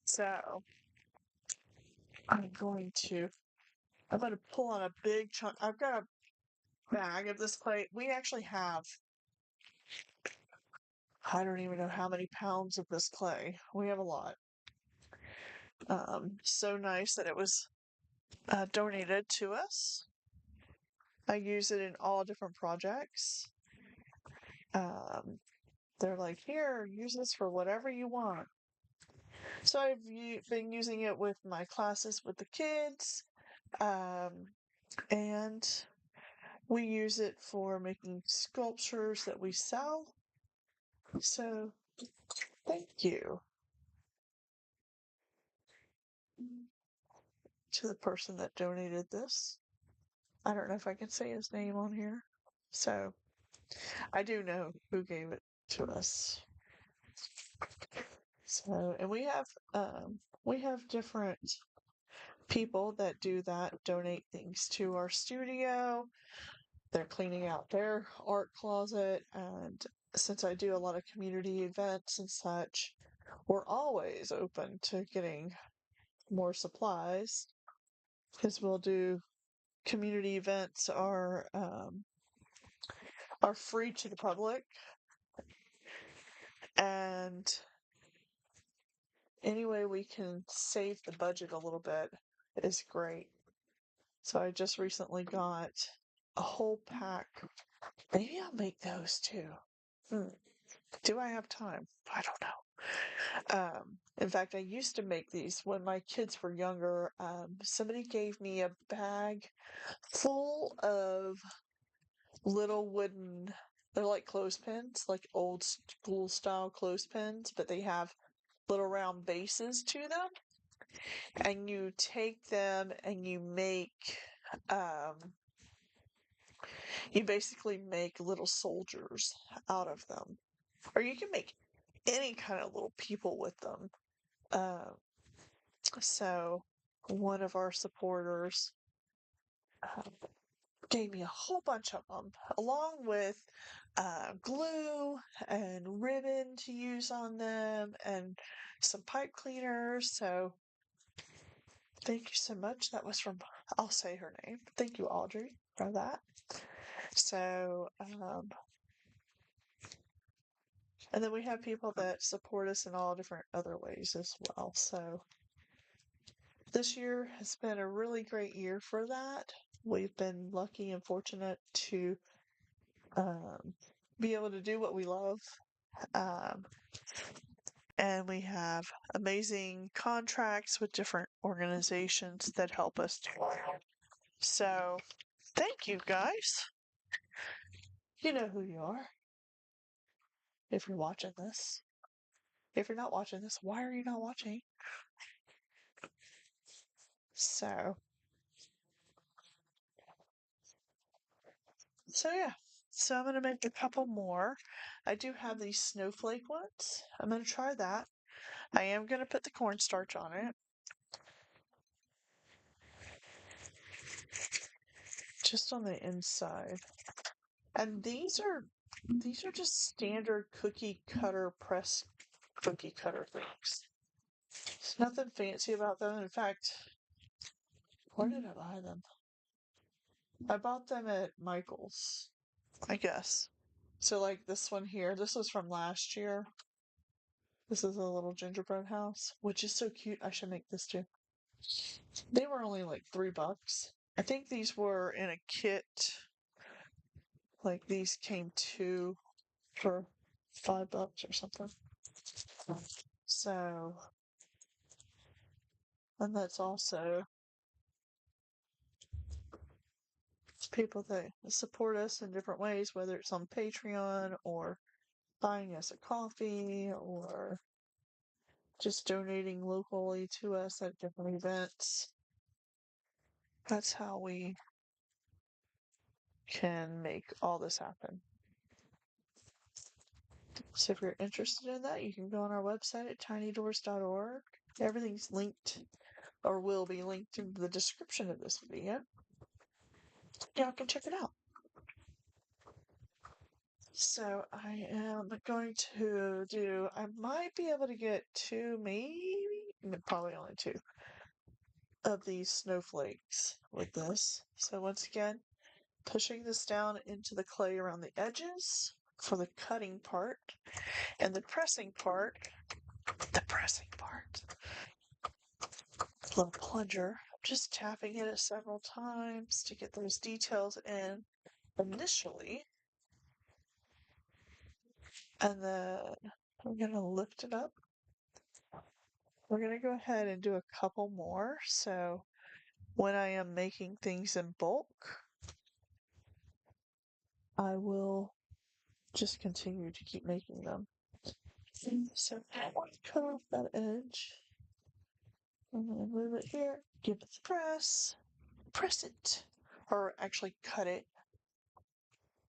So I'm going to pull on a big chunk. I've got a bag of this clay. We actually have, I don't even know how many pounds of this clay. We have a lot. So nice that it was donated to us. I use it in all different projects. Um, they're like, here, use this for whatever you want. So I've been using it with my classes with the kids, and we use it for making sculptures that we sell. So thank you to the person that donated this. I don't know if I can say his name on here. So I do know who gave it to us. So, and we have different people that do that, donate things to our studio. They're cleaning out their art closet, and since I do a lot of community events and such, we're always open to getting more supplies because we'll do community events are free to the public, and any way we can save the budget a little bit is great. So I just recently got a whole pack. Maybe I'll make those too. Do I have time? I don't know. In fact, I used to make these when my kids were younger. Somebody gave me a bag full of little wooden, they're like clothespins, like old school style clothespins, but they have little round bases to them. And you take them and um, you basically make little soldiers out of them. Or you can make any kind of little people with them. Uh, so one of our supporters uh, gave me a whole bunch of them, along with glue and ribbon to use on them and some pipe cleaners. So thank you so much. That was from, I'll say her name. Thank you, Audrey, for that. So, and then we have people that support us in all different other ways as well. So this year has been a really great year for that. We've been lucky and fortunate to um, be able to do what we love. Um, and we have amazing contracts with different organizations that help us do it. So thank you guys. You know who you are if you're watching this. If you're not watching this, why are you not watching? So, so yeah. So I'm gonna make a couple more. I do have these snowflake ones. I'm gonna try that. I am gonna put the cornstarch on it. Just on the inside. And these are just standard cookie cutter press cookie cutter things. There's nothing fancy about them. In fact, where did I buy them? I bought them at Michael's, I guess. So like this one here, this was from last year. This is a little gingerbread house, which is so cute. I should make this too. They were only like $3. I think these were in a kit. Like these came two for $5 or something. So, and that's also people that support us in different ways, whether it's on Patreon or buying us a coffee or just donating locally to us at different events. That's how we can make all this happen. So if you're interested in that, you can go on our website at tinydoors.org. Everything's linked or will be linked in the description of this video. Y'all can check it out. So I am going to do, I might be able to get two, probably only two, of these snowflakes with this. So once again, pushing this down into the clay around the edges for the cutting part, and the pressing part, little plunger, just tapping it several times to get those details in initially. And then I'm going to lift it up. We're going to go ahead and do a couple more. So when I am making things in bulk, I will just continue to keep making them. So cut off that edge. I'm going to move it here, give it the press it, or actually cut it,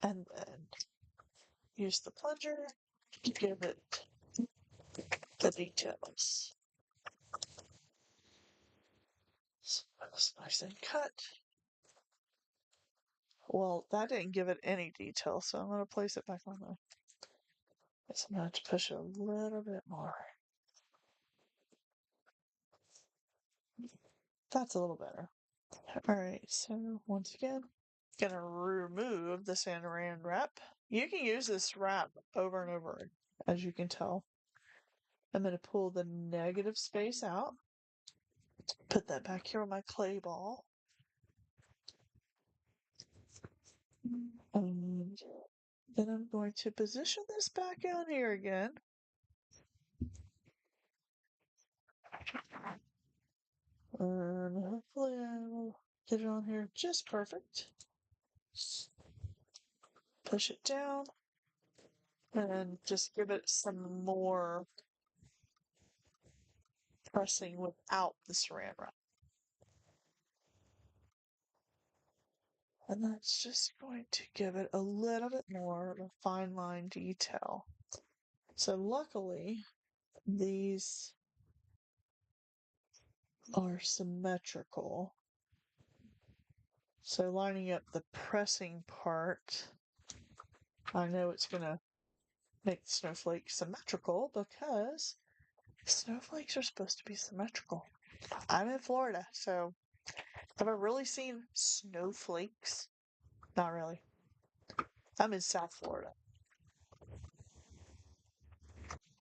and then use the plunger to give it the details. So that's nice and cut. Well, that didn't give it any detail, so I'm going to place it back on there. So I'm going to have to push it a little bit more. That's a little better. Alright, so once again, gonna remove the Saran wrap. You can use this wrap over and over, as you can tell. I'm gonna pull the negative space out, put that back here on my clay ball, and then I'm going to position this back down here again. And hopefully I will get it on here just perfect. Push it down, and just give it some more pressing without the Saran wrap. And that's just going to give it a little bit more of a fine line detail. So luckily, these are symmetrical. So lining up the pressing part, I know it's going to make the snowflake symmetrical because snowflakes are supposed to be symmetrical. I'm in Florida, so have I really seen snowflakes? Not really. I'm in South Florida.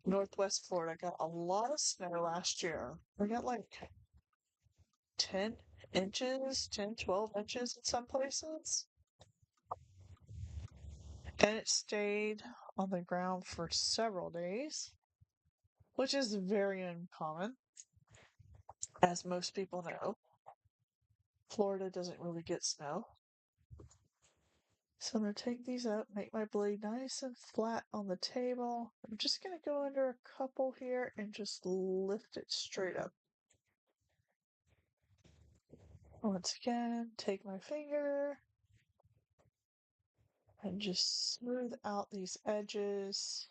Northwest Florida got a lot of snow last year. We got like 10 inches, 10, 12 inches in some places. And it stayed on the ground for several days, which is very uncommon. As most people know, Florida doesn't really get snow. So I'm going to take these up, make my blade nice and flat on the table. I'm just going to go under a couple here and just lift it straight up. Once again, take my finger and just smooth out these edges.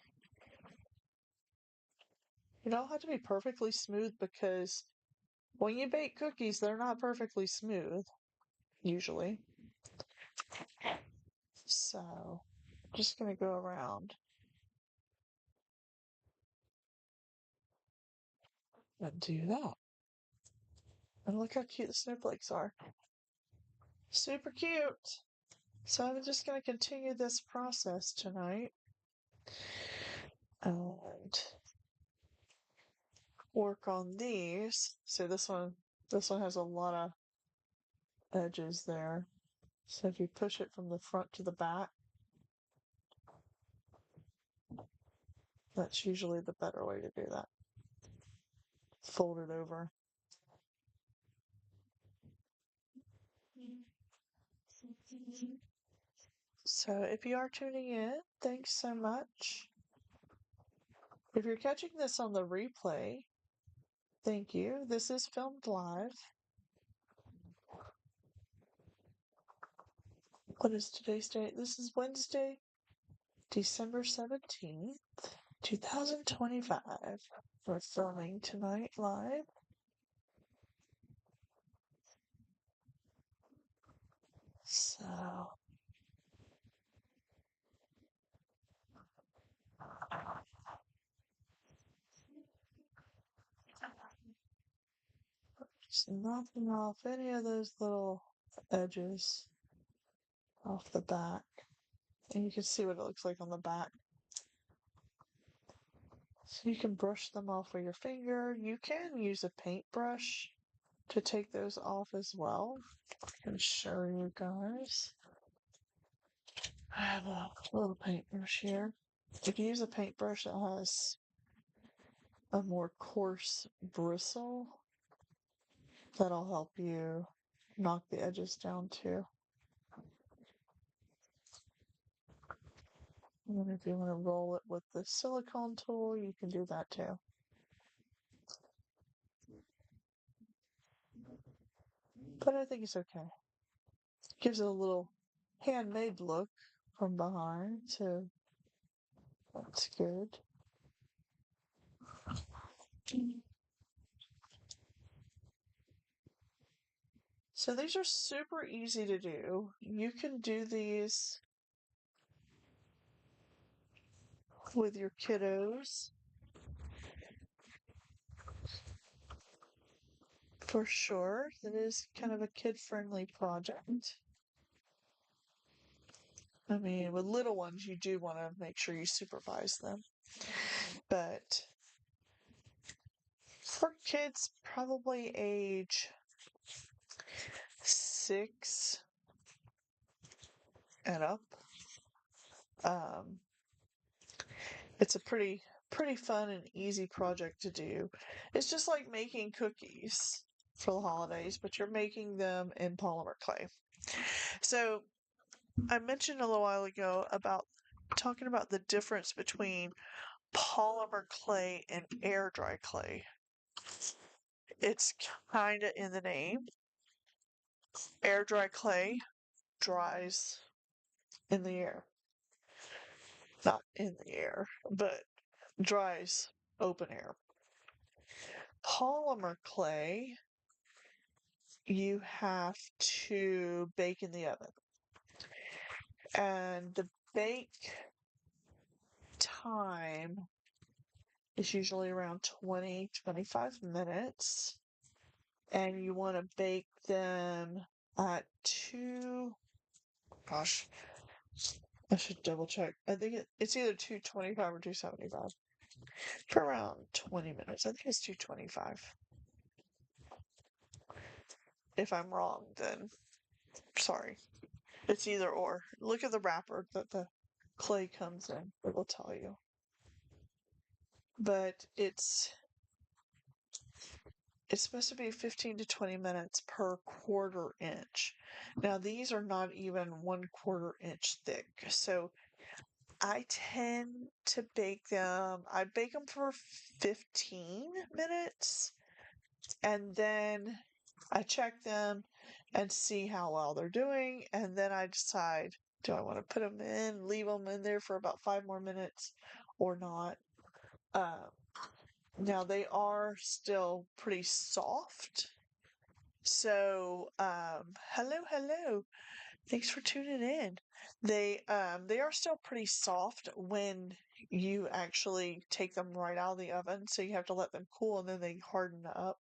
You don't have to be perfectly smooth because when you bake cookies, they're not perfectly smooth, usually. So, I'm just going to go around and do that. And look how cute the snowflakes are. Super cute! So I'm just going to continue this process tonight. And work on these. So this one has a lot of edges there. So if you push it from the front to the back, that's usually the better way to do that. Fold it over. So if you are tuning in, thanks so much. If you're catching this on the replay, thank you. This is filmed live. What is today's date? This is Wednesday, December 17th. 2025. We're filming tonight live. So just knocking off any of those little edges off the back. And you can see what it looks like on the back. So you can brush them off with your finger. You can use a paintbrush to take those off as well. I can show you guys. I have a little paintbrush here. If you use a paintbrush that has a more coarse bristle, that'll help you knock the edges down too. And then if you want to roll it with the silicone tool, you can do that too. But I think it's okay. Gives it a little handmade look from behind, so that's good. So these are super easy to do. You can do these with your kiddos for sure. It is kind of a kid-friendly project. I mean, with little ones, you do want to make sure you supervise them. But for kids, probably age 6 and up, it's a pretty fun and easy project to do. It's just like making cookies for the holidays, but you're making them in polymer clay. So I mentioned a little while ago about talking about the difference between polymer clay and air dry clay. It's kind of in the name. Air dry clay dries in the air. Not in the air, but dries open air. Polymer clay, you have to bake in the oven. And the bake time is usually around 20-25 minutes. And you want to bake them at gosh, I should double check. I think it's either 225 or 275 for around 20 minutes. I think it's 225. If I'm wrong, then sorry. It's either or. Look at the wrapper that the clay comes in. It will tell you. But it's supposed to be 15 to 20 minutes per quarter inch. Now these are not even 1/4 inch thick. So I tend to bake them, I bake them for 15 minutes and then I check them and see how well they're doing. And then I decide, do I want to put them in, leave them in there for about 5 more minutes or not? Now they are still pretty soft. So, hello. Thanks for tuning in. They are still pretty soft when you actually take them right out of the oven, so you have to let them cool and then they harden up.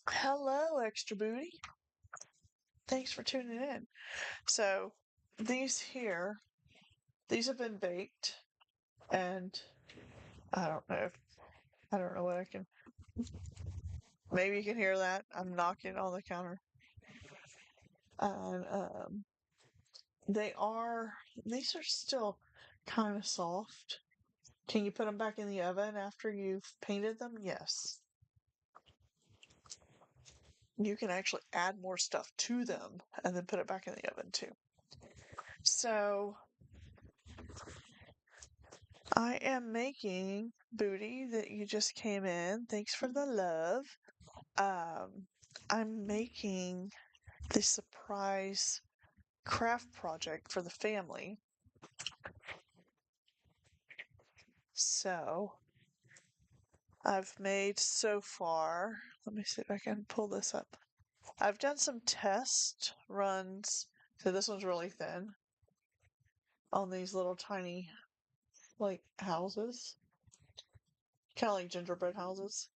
Hello, extra booty. Thanks for tuning in. So, these have been baked, and I don't know what I can. Maybe you can hear that. I'm knocking on the counter. And these are still kind of soft. Can you put them back in the oven after you've painted them? Yes. You can actually add more stuff to them and then put it back in the oven too. So I am making Booty that you just came in. Thanks for the love. I'm making the surprise craft project for the family. So I've made so far, let me see if I can pull this up. I've done some test runs. So this one's really thin on these little tiny like houses, kind of like gingerbread houses.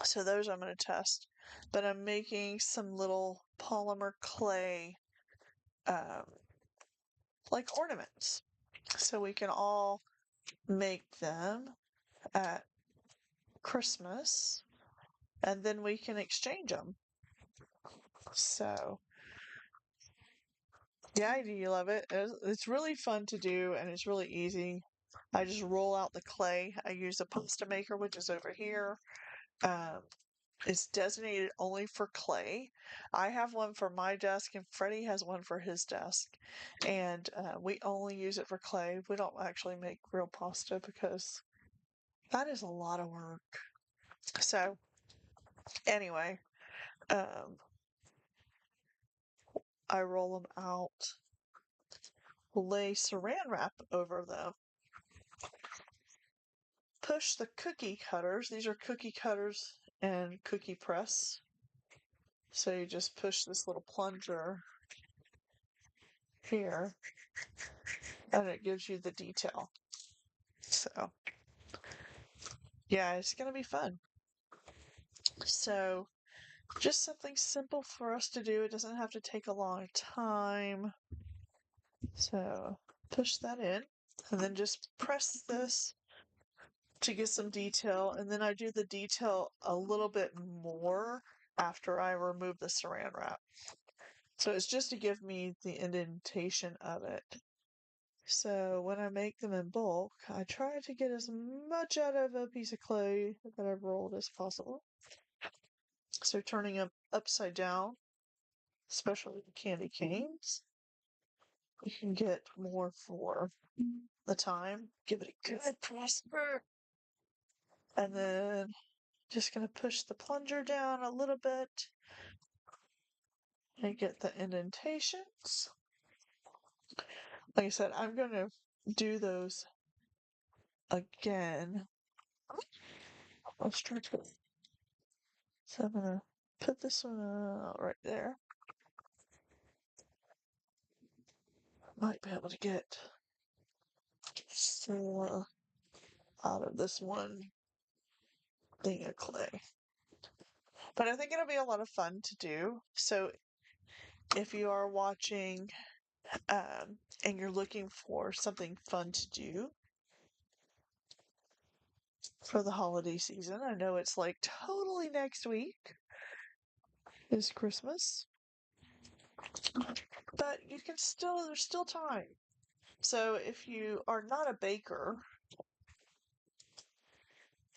So those I'm going to test. But I'm making some little polymer clay um, like ornaments. So we can all make them at Christmas and then we can exchange them. So, yeah, do you love it? It's really fun to do and it's really easy. I just roll out the clay. I use a pasta maker, which is over here. Um, it's designated only for clay. I have one for my desk, and Freddie has one for his desk. And we only use it for clay. We don't actually make real pasta because that is a lot of work. So, anyway, um, I roll them out, lay saran wrap over them, push the cookie cutters. These are cookie cutters and cookie press. So you just push this little plunger here and it gives you the detail. So, yeah, it's going to be fun. So, just something simple for us to do. It doesn't have to take a long time. So, push that in and then just press this to get some detail. And then I do the detail a little bit more after I remove the saran wrap. So, it's just to give me the indentation of it. So when I make them in bulk, I try to get as much out of a piece of clay that I've rolled as possible. So turning them upside down, especially the candy canes, you can get more for the time. Give it a good press. And then just going to push the plunger down a little bit and get the indentations. Like I said, I'm going to do those again. Let's try to. So I'm going to put this one right there. Might be able to get 4 out of this one thing of clay. But I think it'll be a lot of fun to do. So if you are watching and you're looking for something fun to do for the holiday season, I know it's like totally next week is Christmas. But you can still, there's still time. So if you are not a baker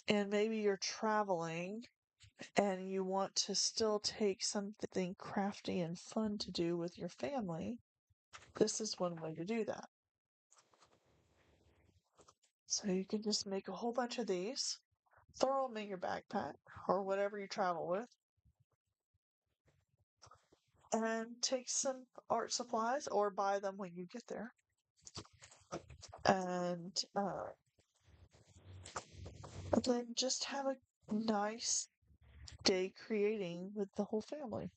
and maybe you're traveling and you want to still take something crafty and fun to do with your family, this is one way to do that. So you can just make a whole bunch of these, throw them in your backpack or whatever you travel with, and take some art supplies or buy them when you get there. And then just have a nice day creating with the whole family.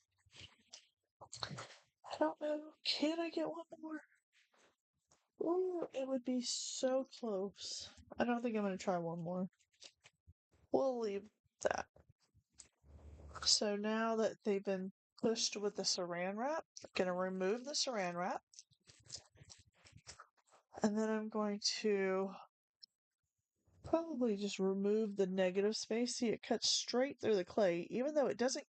I don't know. Can I get one more? Ooh, it would be so close. I don't think I'm going to try one more. We'll leave that. So now that they've been pushed with the saran wrap, I'm going to remove the saran wrap. And then I'm going to probably just remove the negative space. See, it cuts straight through the clay, even though it doesn't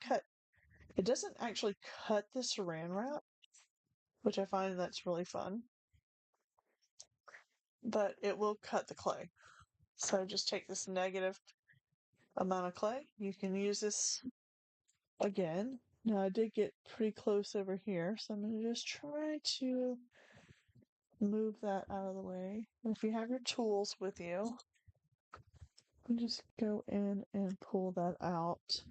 actually cut the saran wrap, which I find that's really fun. But it will cut the clay. So just take this negative amount of clay. You can use this again. Now I did get pretty close over here, so I'm going to just try to move that out of the way. If you have your tools with you, just go in and pull that out.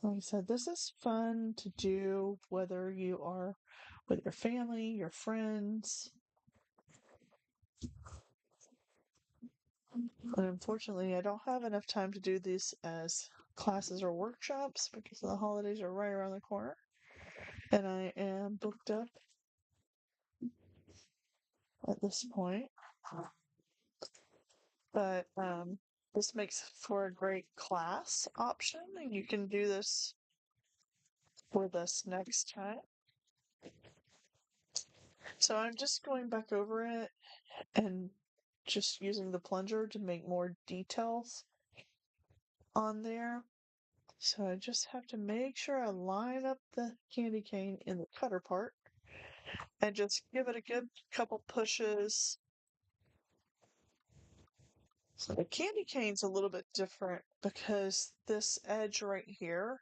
Like I said, this is fun to do whether you are with your family, your friends. But unfortunately, I don't have enough time to do these as classes or workshops because the holidays are right around the corner. And I am booked up at this point. But this makes for a great class option, and you can do this with us next time. So I'm just going back over it and just using the plunger to make more details on there. So I just have to make sure I line up the candy cane in the cutter part and just give it a good couple pushes. So the candy cane's a little bit different because this edge right here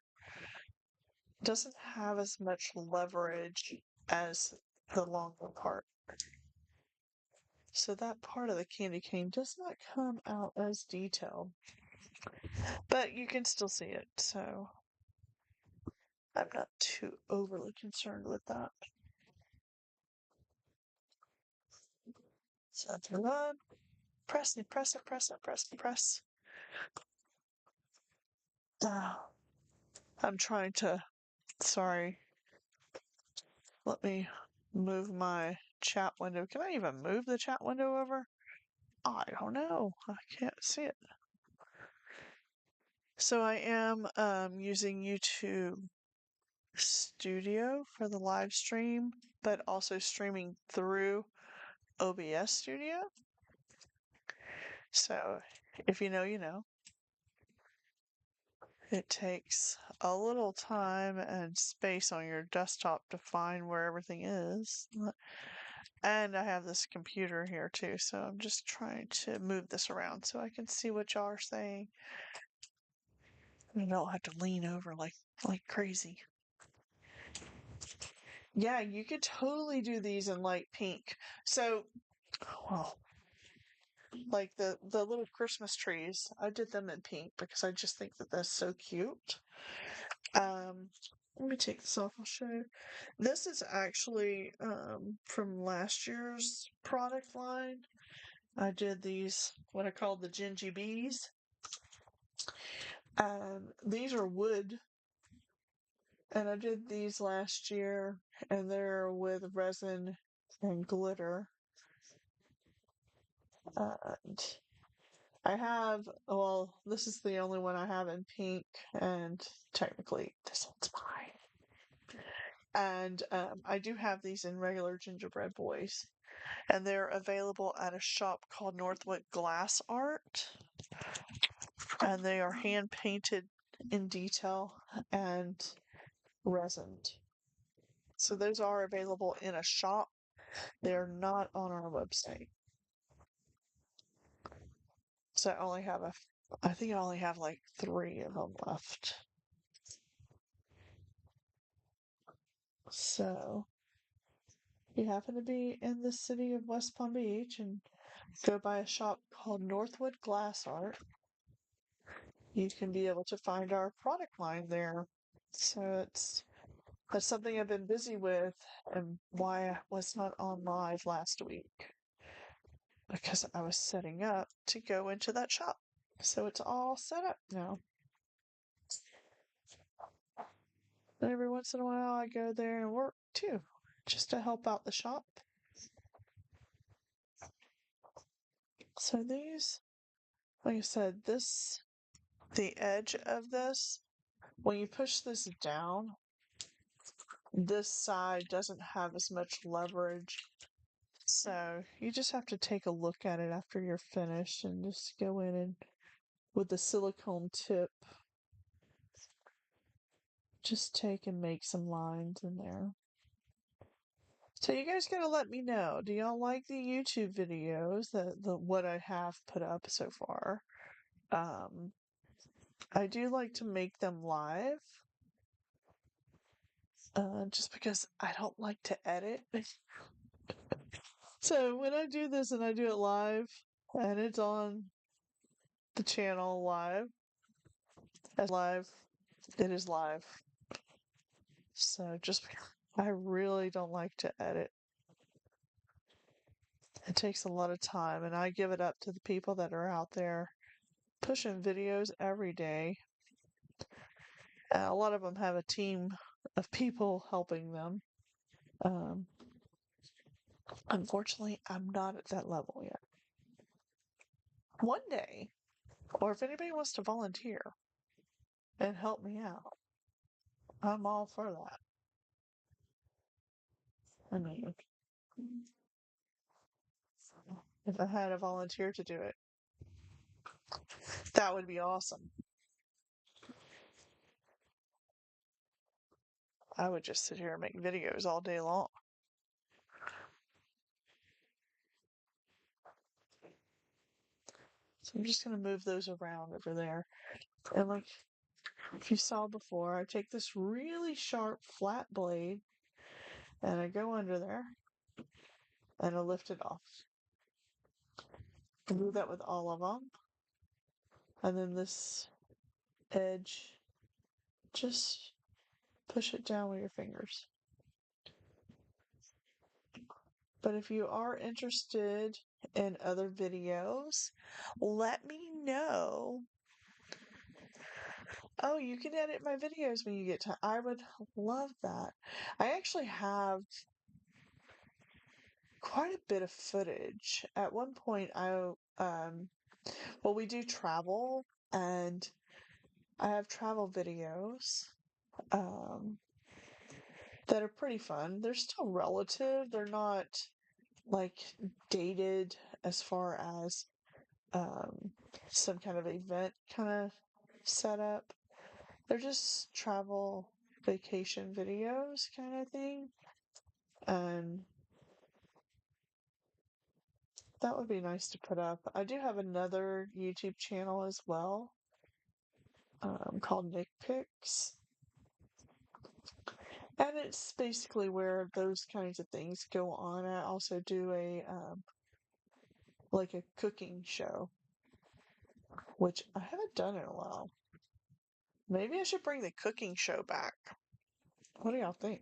doesn't have as much leverage as the longer part. So that part of the candy cane does not come out as detailed. But you can still see it, so I'm not too overly concerned with that. So that's run. Press it, press it, press it, press it, press. I'm trying to, sorry. Let me move my chat window. Can I even move the chat window over? I don't know. I can't see it. So I am using YouTube Studio for the live stream, but also streaming through OBS Studio. So if you know, you know. It takes a little time and space on your desktop to find where everything is. And I have this computer here too, so I'm just trying to move this around so I can see what y'all are saying. I don't have to lean over like crazy. Yeah, you could totally do these in light pink. So, well, like the little Christmas trees, I did them in pink because I just think that that's so cute. Let me take this off. I'll show you. This is actually from last year's product line. I did these, what I call the Gingy Bees. These are wood. And I did these last year, and they're with resin and glitter. And I have, well, this is the only one I have in pink, and technically this one's mine. And I do have these in regular gingerbread boys, and they're available at a shop called Northwood Glass Art, and they are hand painted in detail and resined. So those are available in a shop. They're not on our website. So I think I only have like 3 of them left. So, if you happen to be in the city of West Palm Beach and go by a shop called Northwood Glass Art, you can be able to find our product line there. So that's something I've been busy with and why I was not on live last week. Because I was setting up to go into that shop. So it's all set up now. And every once in a while I go there and work too, just to help out the shop. So these, like I said, the edge of this, when you push this down, this side doesn't have as much leverage. So you just have to take a look at it after you're finished and just go in and with the silicone tip, just take and make some lines in there. So you guys gotta let me know. Do y'all like the YouTube videos the what I have put up so far? I do like to make them live. Just because I don't like to edit. So when I do this and I do it live and it's on the channel live, It is live. So I really don't like to edit. It takes a lot of time, and I give it up to the people that are out there pushing videos every day. A lot of them have a team of people helping them. Um, Unfortunately, I'm not at that level yet. One day, or if anybody wants to volunteer and help me out, I'm all for that. I mean, if I had a volunteer to do it, that would be awesome. I would just sit here and make videos all day long. So I'm just going to move those around over there. And like if you saw before, I take this really sharp flat blade and I go under there and I lift it off. I do that with all of them. And then this edge, just push it down with your fingers. But if you are interested in other videos, let me know. Oh, you can edit my videos when you get time. I would love that. I actually have quite a bit of footage. At one point, well, we do travel, and I have travel videos that are pretty fun. They're still relative. They're not like dated as far as some kind of event kind of setup. They're just travel vacation videos kind of thing. And that would be nice to put up. I do have another YouTube channel as well called Nick Picks. And it's basically where those kinds of things go on. I also do like a cooking show, which I haven't done in a while. Maybe I should bring the cooking show back. What do y'all think?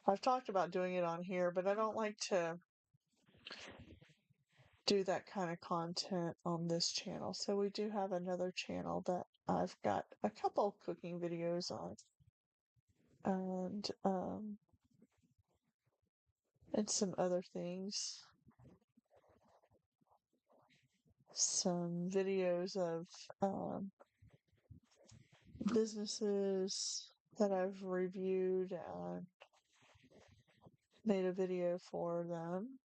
I've talked about doing it on here, but I don't like to do that kind of content on this channel. So we do have another channel that I've got a couple cooking videos on. And some other things. Some videos of businesses that I've reviewed and made a video for them.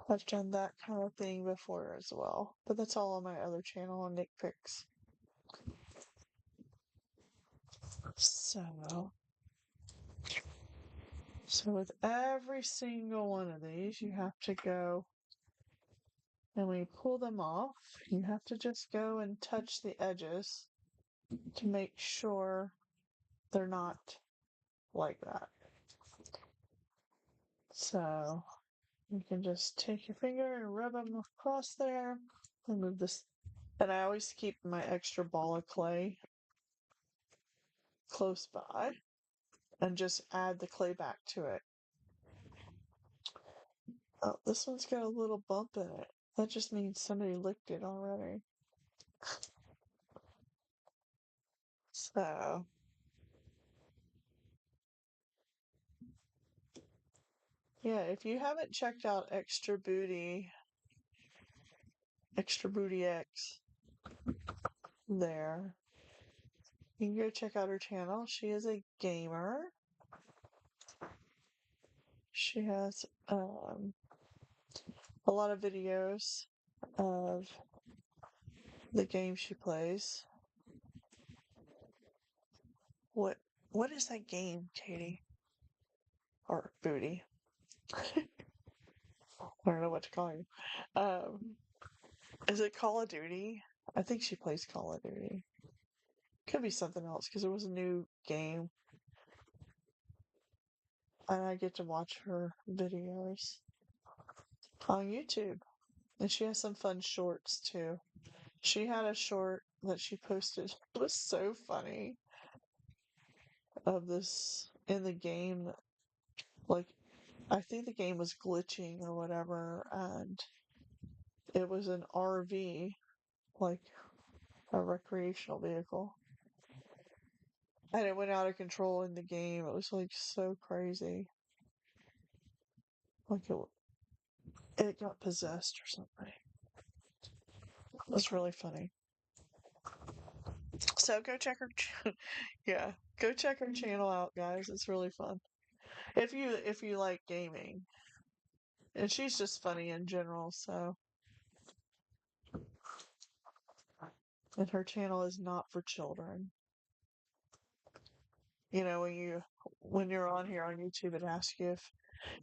I've done that kind of thing before as well, but that's all on my other channel on Nick Picks. So with every single one of these, you have to go, and when you pull them off, you have to just go and touch the edges to make sure they're not like that. So you can just take your finger and rub them across there and move this. And I always keep my extra ball of clay close by and just add the clay back to it. Oh, this one's got a little bump in it. That just means somebody licked it already. So, yeah, if you haven't checked out Extra Booty X there, you can go check out her channel. She is a gamer. She has a lot of videos of the game she plays. What is that game, Katie? Or Booty? I don't know what to call you. Is it Call of Duty? I think she plays Call of Duty. Could be something else because it was a new game. And I get to watch her videos on YouTube. And she has some fun shorts too. She had a short that she posted. It was so funny of this in the game. Like, I think the game was glitching or whatever, and it was an RV, like a recreational vehicle. And it went out of control in the game. It was like so crazy. Like it got possessed or something. It was really funny. So go check her. Yeah, go check her channel out, guys. It's really fun. If you like gaming, and she's just funny in general. So, and her channel is not for children. You know, when you're on here on YouTube, it asks you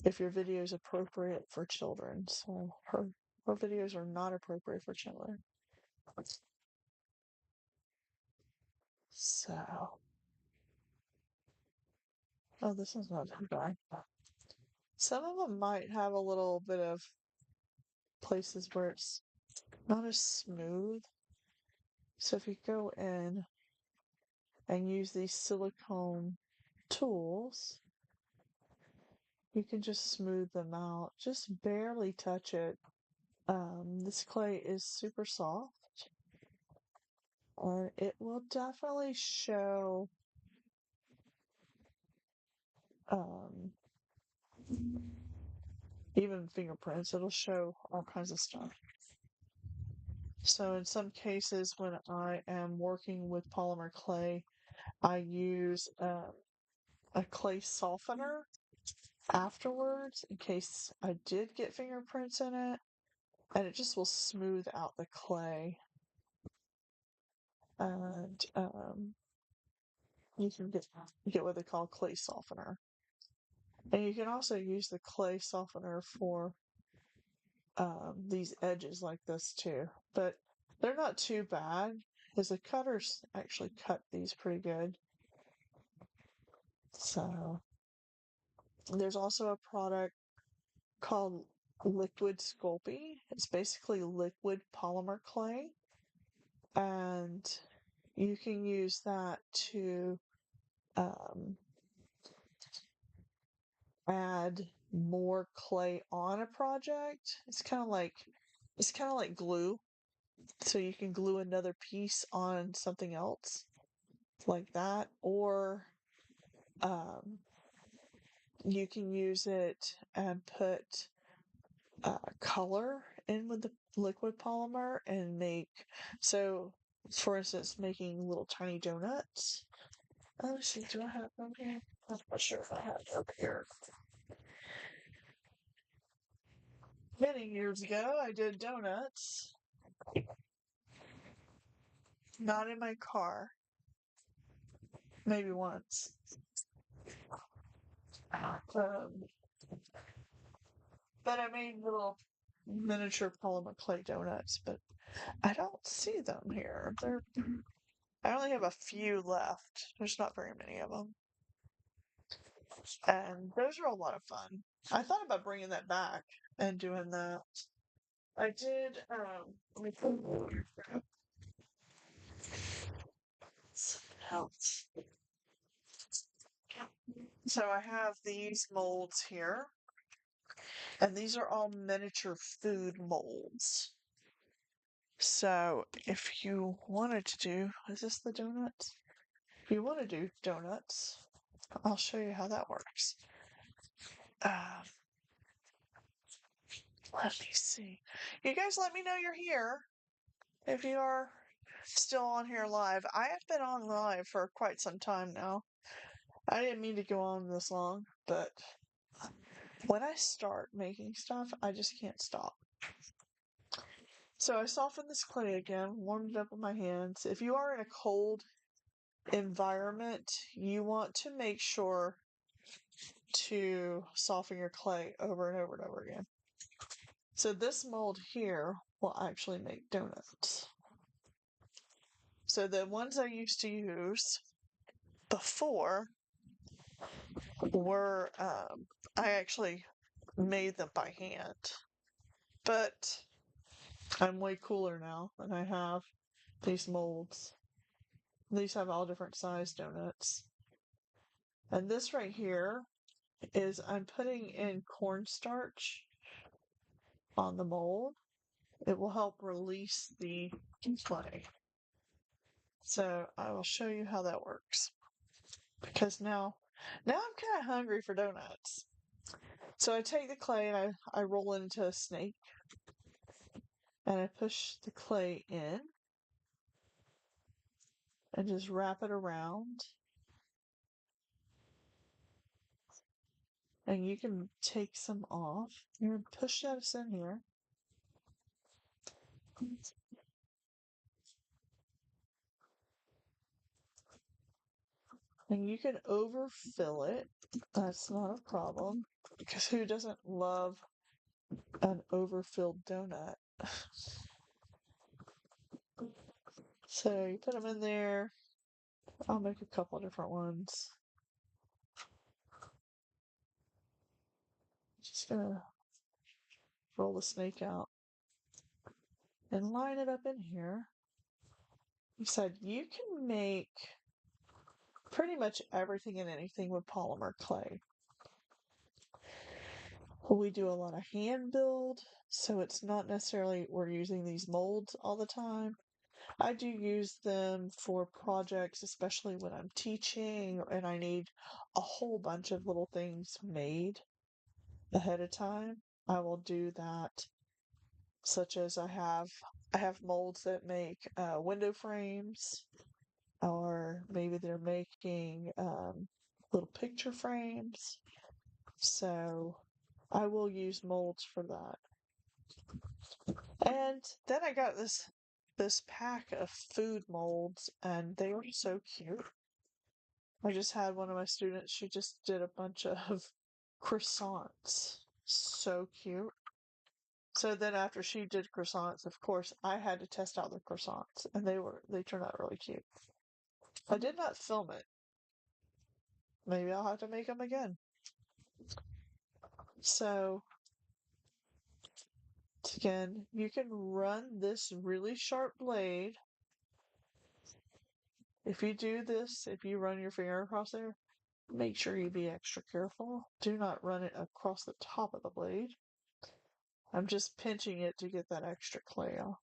if your video is appropriate for children. So her videos are not appropriate for children. So, oh, this is not too bad. Some of them might have a little bit of places where it's not as smooth. So if you go in and use these silicone tools, you can just smooth them out. Just barely touch it. This clay is super soft, and it will definitely show um, even fingerprints. It'll show all kinds of stuff. So in some cases, when I am working with polymer clay, I use a clay softener afterwards in case I did get fingerprints in it, and it just will smooth out the clay. And you can get what they call clay softener. And you can also use the clay softener for these edges like this too. But they're not too bad because the cutters actually cut these pretty good. So there's also a product called Liquid Sculpey. It's basically liquid polymer clay. And you can use that to um, add more clay on a project. It's kind of like glue. So you can glue another piece on something else like that, or um, you can use it and put color in with the liquid polymer and make, so for instance, making little tiny donuts. Let's see, do I have them here? I'm not sure if I have them here. Many years ago, I did donuts. Not in my car. Maybe once. Um, but I made little miniature polymer clay donuts, but I don't see them here. I only have a few left. There's not very many of them. And those are a lot of fun. I thought about bringing that back and doing that. I did, let me put something else. So I have these molds here, and these are all miniature food molds. So if you wanted to do, is this the donuts? If you want to do donuts, I'll show you how that works. Let me see. You guys let me know you're here. If you are still on here live. I have been on live for quite some time now. I didn't mean to go on this long, but when I start making stuff, I just can't stop. So I softened this clay again, warmed it up with my hands. If you are in a cold environment, you want to make sure to soften your clay over and over and over again. So this mold here will actually make donuts. So the ones I used to use before were, I actually made them by hand. But I'm way cooler now, and I have these molds. These have all different size donuts. And this right here is I'm putting in cornstarch on the mold. It will help release the clay. So I will show you how that works. Because now I'm kind of hungry for donuts. So I take the clay and I roll it into a snake. And I push the clay in and just wrap it around. And you can take some off. You're going to push this in here. And you can overfill it. That's not a problem. Because who doesn't love an overfilled donut? So you put them in there. I'll make a couple different ones. Just gonna roll the snake out and line it up in here. You said you can make pretty much everything and anything with polymer clay. We do a lot of hand build, so it's not necessarily we're using these molds all the time. I do use them for projects, especially when I'm teaching and I need a whole bunch of little things made ahead of time. I will do that, such as I have molds that make window frames, or maybe they're making little picture frames. So I will use molds for that. And then I got this pack of food molds, and they were so cute. I just had one of my students, she just did a bunch of croissants. So cute. So then after she did croissants, of course, I had to test out the croissants, and they turned out really cute. I did not film it. Maybe I'll have to make them again. So again, you can run this really sharp blade. If you do this, if you run your finger across there, make sure you be extra careful. Do not run it across the top of the blade. I'm just pinching it to get that extra clay off.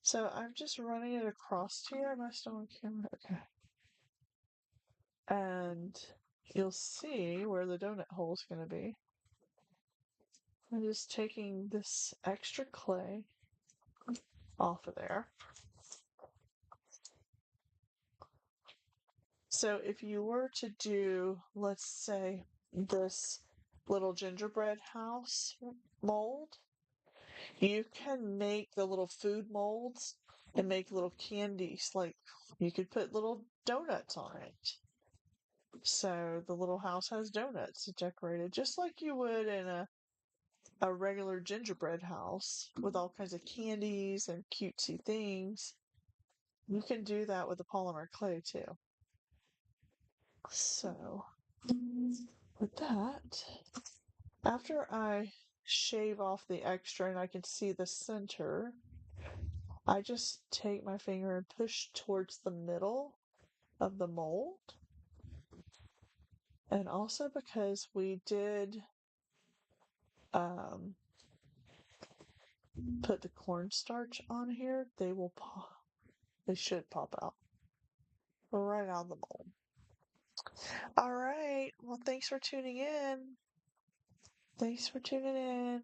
So I'm just running it across here. Am I still on camera? Okay. And you'll see where the donut hole is going to be. I'm just taking this extra clay off of there. So if you were to do, let's say, this little gingerbread house mold, you can make the little food molds and make little candies. Like you could put little donuts on it. So the little house has donuts decorated just like you would in a regular gingerbread house with all kinds of candies and cutesy things. You can do that with the polymer clay too. So with that, after I shave off the extra and I can see the center, I just take my finger and push towards the middle of the mold. And also because we did put the cornstarch on here, they should pop out right out of the mold. All right. Well, thanks for tuning in. Thanks for tuning in.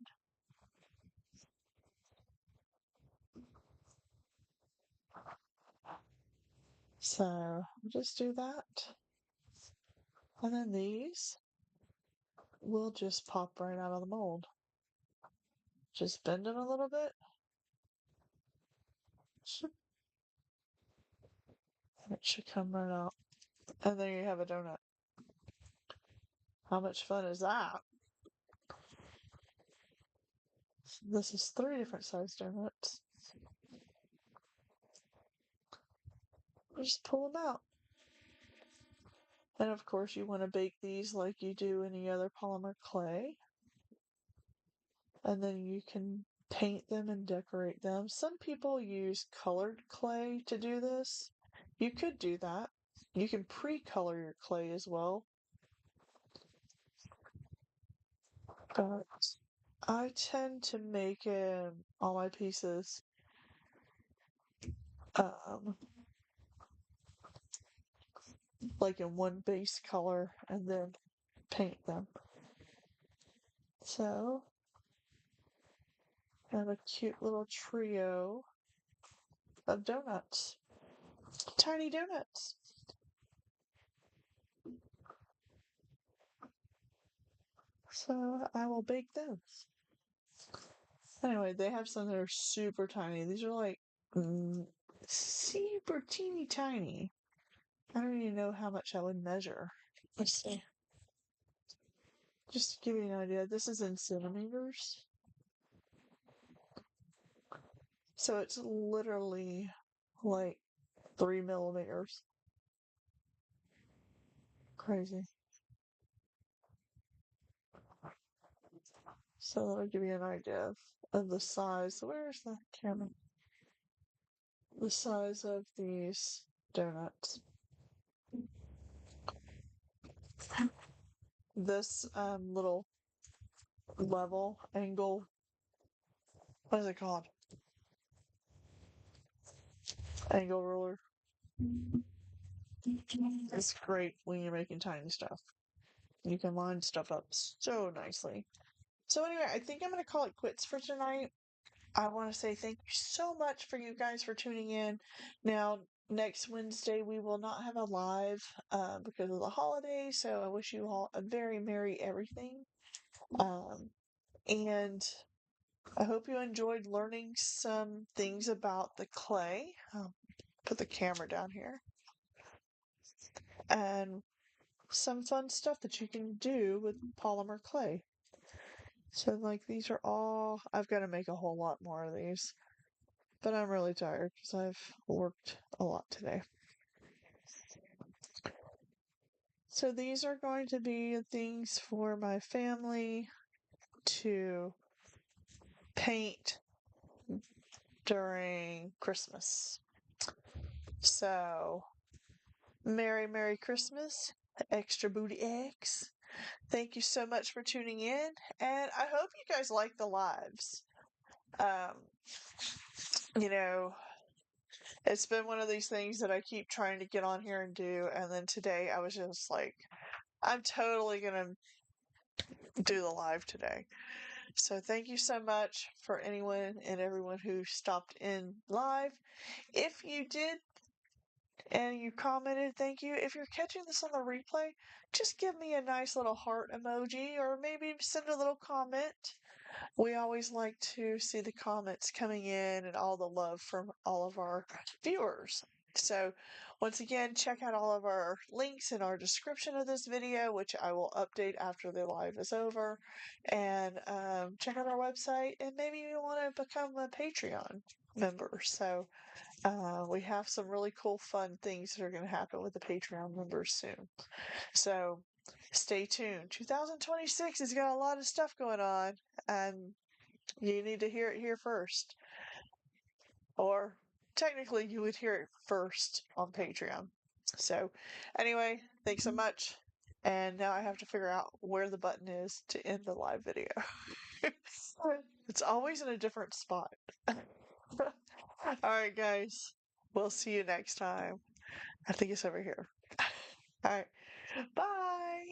So I'll just do that. And then these will just pop right out of the mold. Just bend it a little bit. It should come right out. And there you have a donut. How much fun is that? This is 3 different size donuts. Just pull them out. And of course you want to bake these like you do any other polymer clay. And then you can paint them and decorate them. Some people use colored clay to do this. You could do that. You can pre-color your clay as well. But I tend to make all my pieces um, like in one base color and then paint them. So I have a cute little trio of donuts. Tiny donuts. So I will bake those. Anyway, they have some that are super tiny. These are like super teeny tiny. I don't even know how much I would measure. Let's see. Just to give you an idea, this is in centimeters. So it's literally like 3 millimeters. Crazy. So that'll give you an idea of the size. Where's the camera? The size of these donuts. This little level angle, what is it called? Angle ruler. It's great when you're making tiny stuff. You can line stuff up so nicely. So anyway, I think I'm going to call it quits for tonight. I want to say thank you so much for you guys for tuning in. Now, next Wednesday, we will not have a live because of the holidays. So I wish you all a very merry everything. And I hope you enjoyed learning some things about the clay. I'll put the camera down here. And some fun stuff that you can do with polymer clay. So, like, these are all, I've got to make a whole lot more of these. But I'm really tired because I've worked a lot today. So these are going to be things for my family to paint during Christmas. So, Merry Christmas, Extra Booty X. Thank you so much for tuning in, and I hope you guys like the lives. You know, it's been one of these things that I keep trying to get on here and do, and then today I was just like, I'm totally gonna do the live today. So thank you so much for anyone and everyone who stopped in live. If you did and you commented, thank you. If you're catching this on the replay, just give me a nice little heart emoji or maybe send a little comment. We always like to see the comments coming in and all the love from all of our viewers. So, once again, check out all of our links in our description of this video, which I will update after the live is over. And check out our website, and maybe you want to become a Patreon member. So, we have some really cool, fun things that are going to happen with the Patreon members soon. So, stay tuned. 2026 has got a lot of stuff going on, and you need to hear it here first. Or technically, you would hear it first on Patreon. So, anyway, thanks so much. And now I have to figure out where the button is to end the live video. It's always in a different spot. Alright, guys. We'll see you next time. I think it's over here. Alright. Bye.